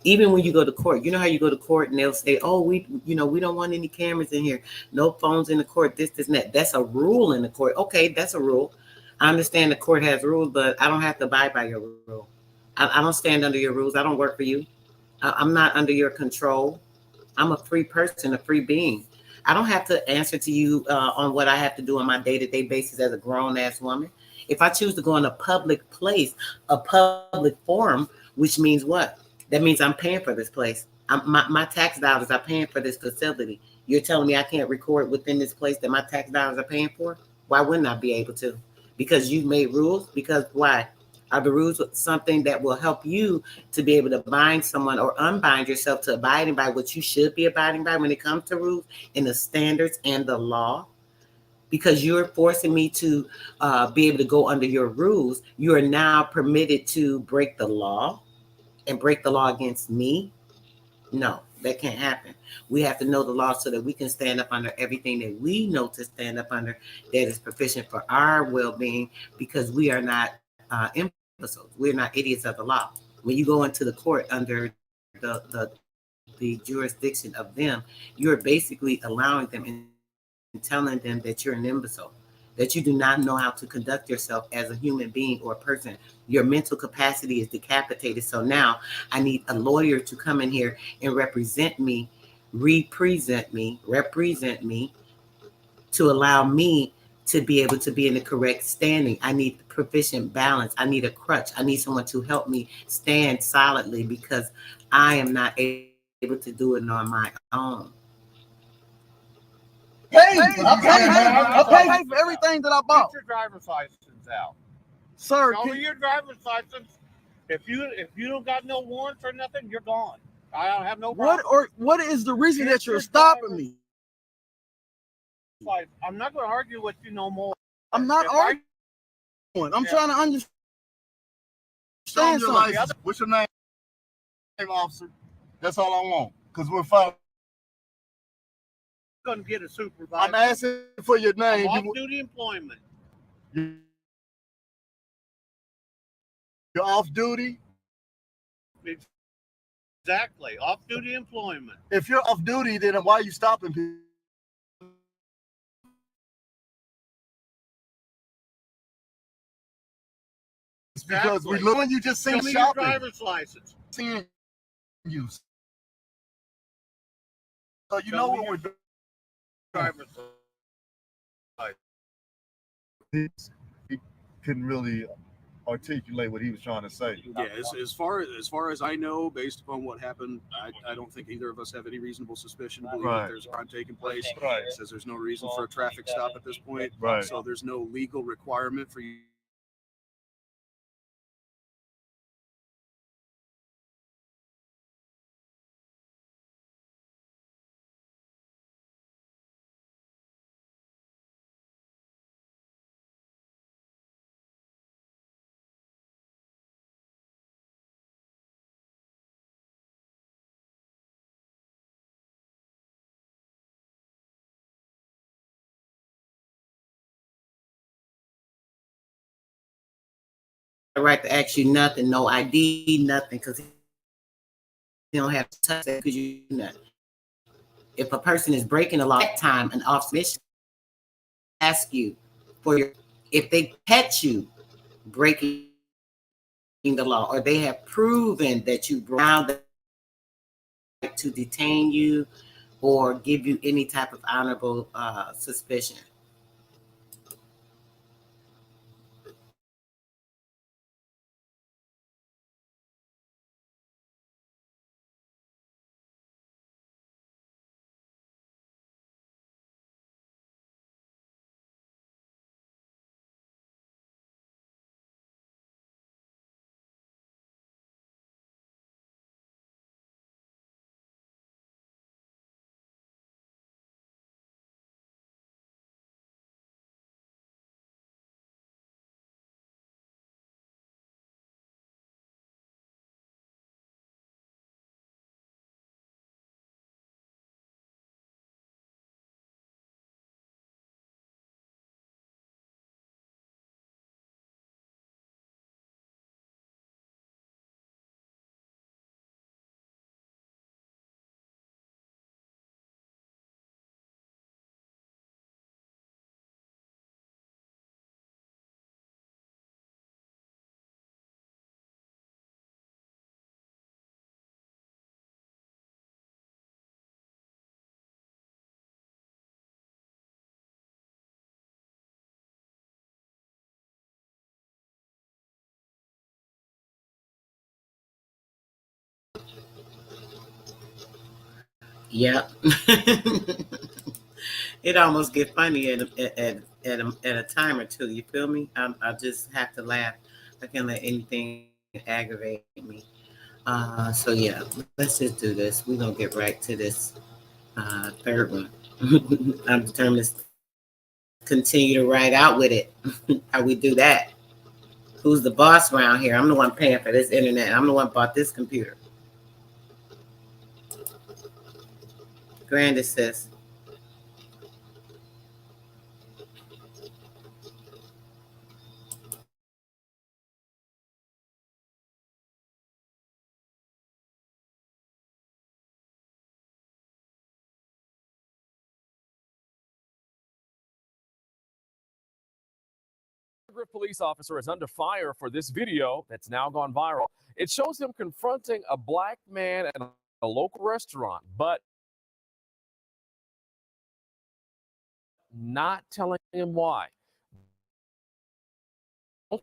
Even when you go to court, you know how you go to court and they'll say, oh, we don't want any cameras in here. No phones in the court, this, and that. That's a rule in the court. Okay, that's a rule. I understand the court has rules, but I don't have to abide by your rule. I don't stand under your rules. I don't work for you. I'm not under your control. I'm a free person, a free being. I don't have to answer to you on what I have to do on my day-to-day basis as a grown-ass woman. If I choose to go in a public place, a public forum, which means what? That means I'm paying for this place. My tax dollars are paying for this facility. You're telling me I can't record within this place that my tax dollars are paying for? Why wouldn't I be able to? Because you've made rules? Because why? Are the rules something that will help you to be able to bind someone or unbind yourself to abiding by what you should be abiding by when it comes to rules and the standards and the law? Because you're forcing me to be able to go under your rules, you are now permitted to break the law and break the law against me? No, that can't happen. We have to know the law so that we can stand up under everything that we know to stand up under that is proficient for our well-being, because we are not imbeciles. We're not idiots of the law. when you go into the court under the jurisdiction of them, you're basically allowing them and telling them that you're an imbecile, that you do not know how to conduct yourself as a human being or a person. Your mental capacity is decapitated. So now I need a lawyer to come in here and represent me to allow me to be able to be in the correct standing. I need proficient balance. I need a crutch. I need someone to help me stand solidly because I am not able to do it on my own.
I pay for everything that I bought.
Get your driver's license out.
Sir,
Show me your driver's license. If you don't got no warrants or nothing, you're gone. I don't have no problem.
What is the reason that you're stopping me?
I'm not going to argue with you no more.
I'm not arguing. I'm trying to understand something. What's your name, officer? That's all I want. Because we're fine.
Going to get a supervisor.
I'm asking for your name.
Off-duty employment.
You're off duty?
Exactly. Off-duty employment.
If you're off duty, then why are you stopping people? Because we look when you just seen
shopping. Your driver's license.
Seeing you. So you know what we're doing.
Driver's license.
He couldn't really articulate what he was trying to say.
Yeah, as far as I know, based upon what happened, I don't think either of us have any reasonable suspicion to believe that there's a crime taking place.
Right.
It says there's no reason for a traffic stop at this point.
Right.
So there's no legal requirement for you.
Right to ask you nothing, no ID, nothing, because you don't have to touch that because you do nothing. If a person is breaking the law, that time an officer ask you for your, if they catch you breaking the law, or they have proven that you broke the right to detain you or give you any type of honorable suspicion. Yep. It almost get funny at a time or two. You feel me? I just have to laugh. I can't let anything aggravate me. So yeah, let's just do this. We're gonna get right to this third one. I'm determined to continue to ride out with it. How we do that? Who's the boss around here? I'm the one paying for this internet. I'm the one bought this computer. Grandis says.
Vandegrift police officer is under fire for this video that's now gone viral. It shows him confronting a black man at a local restaurant, but not telling him why. We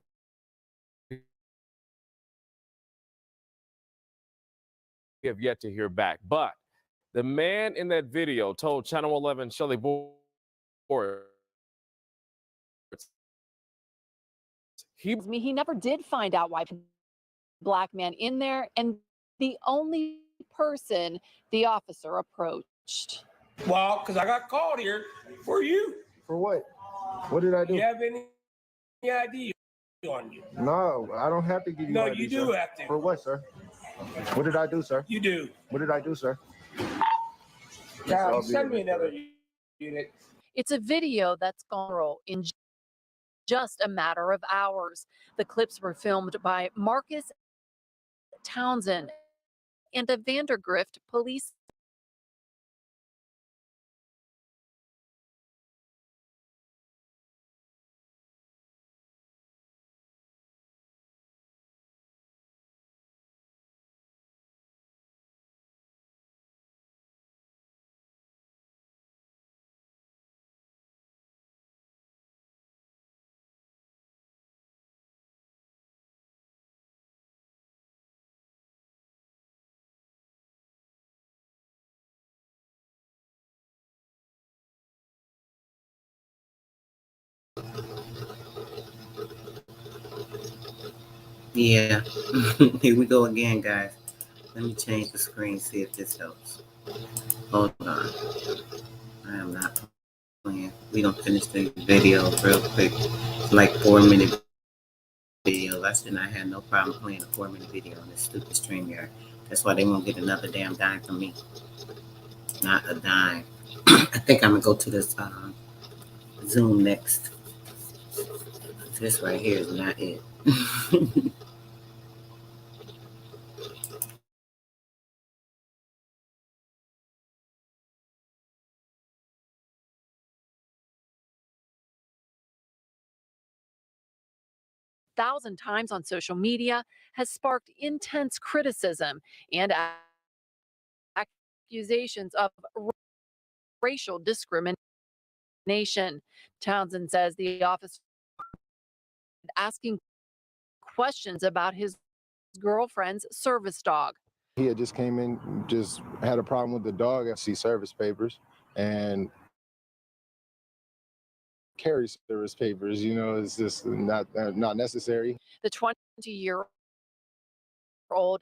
have yet to hear back, but the man in that video told Channel 11 Shelley Boyer
he never did find out why black man in there, and the only person the officer approached.
Well, because I got called here for you.
For what? What did I do?
Do you have any ID on you?
No, I don't have to give you
No,
ID,
you do
sir.
have to.
For what, sir? What did I do, sir?
You do.
What did I do, sir?
Now, send me another unit.
It's a video that's gone viral in just a matter of hours. The clips were filmed by Marcus Townsend and a Vandegrift police.
Yeah. Here we go again, guys. Let me change the screen, see if this helps. Hold on. I am not playing. We gonna finish the video real quick. It's like 4-minute video. I said I had no problem playing a 4-minute video on this stupid StreamYard. That's why they won't get another damn dime from me. Not a dime. I think I'm gonna go to this Zoom next. This right here is not it.
Thousand times on social media has sparked intense criticism and accusations of racial discrimination. Townsend says the officer asking questions about his girlfriend's service dog.
He had just came in, just had a problem with the dog. I see service papers and carry service papers, you know, it's just not necessary.
The 20-year-old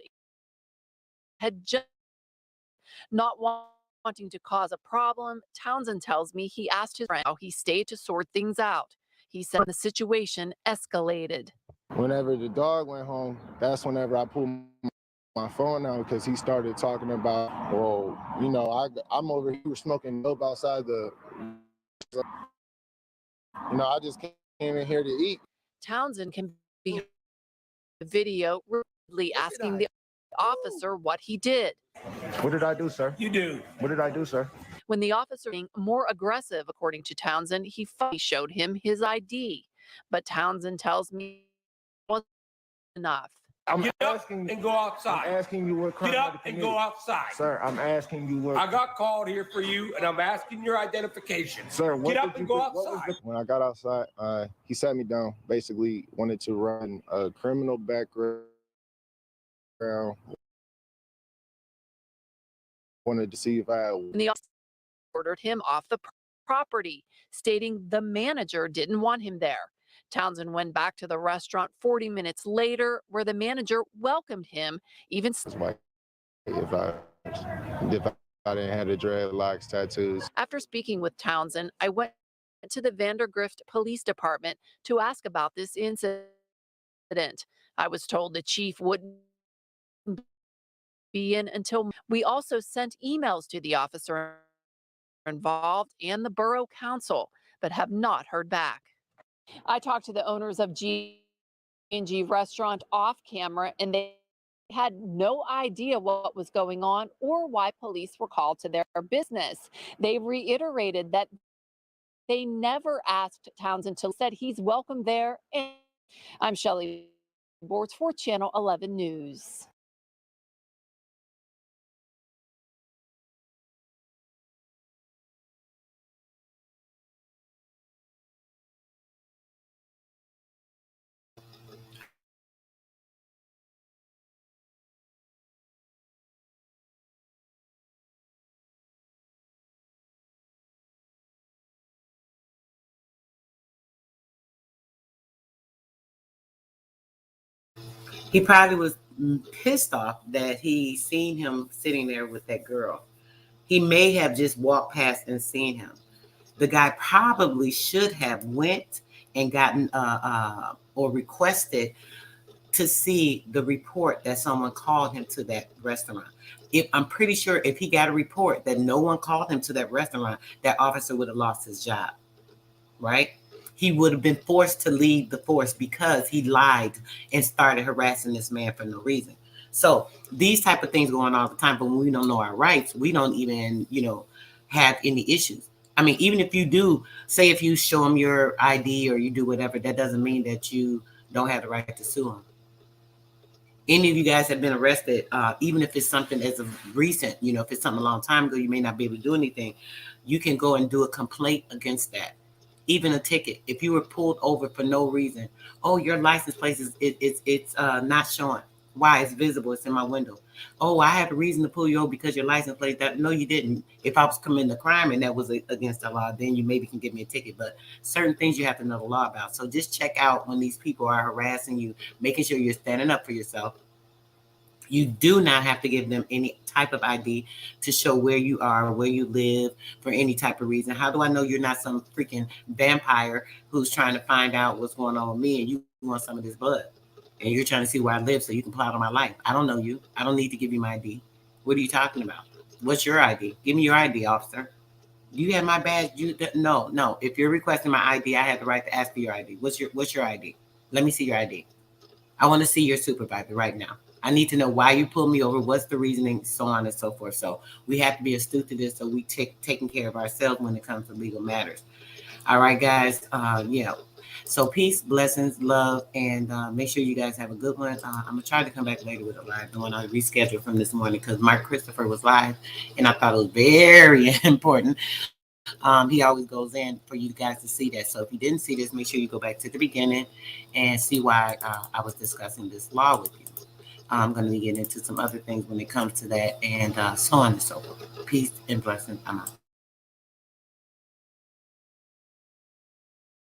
had just not wanting to cause a problem. Townsend tells me he asked his friend how he stayed to sort things out. He said the situation escalated.
Whenever the dog went home, that's whenever I pulled my phone out because he started talking about, well, you know, I'm over here smoking dope outside the, you know, I just came in here to eat.
Townsend can be video rudely asking the officer what he did.
What did I do, sir?
You do.
What did I do, sir?
When the officer being more aggressive, according to Townsend, he finally showed him his ID. But Townsend tells me it wasn't enough.
Get up and go outside.
I'm asking you what crime.
Get up and go outside.
Sir, I'm asking you what.
I got called here for you, and I'm asking your identification.
Sir, what
get up and go outside.
When I got outside, he sat me down. Basically, wanted to run a criminal background. Wanted to see if I.
And the officer ordered him off the property, stating the manager didn't want him there. Townsend went back to the restaurant 40 minutes later, where the manager welcomed him, even
if I didn't have the dreadlocks, tattoos.
After speaking with Townsend, I went to the Vandegrift Police Department to ask about this incident. I was told the chief wouldn't be in until we also sent emails to the officer involved and the borough council, but have not heard back. I talked to the owners of G&G Restaurant off camera, and they had no idea what was going on or why police were called to their business. They reiterated that They never asked Townsend to said he's welcome there. And I'm Shelley Bortz for Channel 11 News.
He probably was pissed off that he seen him sitting there with that girl. He may have just walked past and seen him. The guy probably should have went and gotten or requested to see the report that someone called him to that restaurant. I'm pretty sure if he got a report that no one called him to that restaurant, that officer would have lost his job, right? He would have been forced to leave the force because he lied and started harassing this man for no reason. So these type of things go on all the time, but when we don't know our rights, we don't even, have any issues. I mean, even if you do, say if you show them your ID or you do whatever, that doesn't mean that you don't have the right to sue them. Any of you guys have been arrested, even if it's something as of recent, if it's something a long time ago, you may not be able to do anything. You can go and do a complaint against that. Even a ticket. If you were pulled over for no reason, oh, your license plate it's not showing. Why? It's visible. It's in my window. Oh, I had a reason to pull you over because your license plate. That no, you didn't. If I was committing a crime and that was against the law, then you maybe can give me a ticket. But certain things you have to know the law about. So just check out when these people are harassing you, making sure you're standing up for yourself. You do not have to give them any type of ID to show where you are, where you live, for any type of reason. How do I know you're not some freaking vampire who's trying to find out what's going on with me and you want some of this blood? And you're trying to see where I live so you can plot on my life. I don't know you. I don't need to give you my ID. What are you talking about? What's your ID? Give me your ID, officer. Do you have my badge? No. If you're requesting my ID, I have the right to ask for your ID. What's your ID? Let me see your ID. I want to see your supervisor right now. I need to know why you pulled me over, what's the reasoning, so on and so forth. So we have to be astute to this so we taking care of ourselves when it comes to legal matters. All right, guys. So peace, blessings, love, and make sure you guys have a good one. I'm going to try to come back later with a live one. I rescheduled from this morning because Mark Christopher was live, and I thought it was very important. He always goes in for you guys to see that. So if you didn't see this, make sure you go back to the beginning and see why I was discussing this law with you. I'm going to be getting into some other things when it comes to that and so on and so forth. Peace and blessings. I'm out.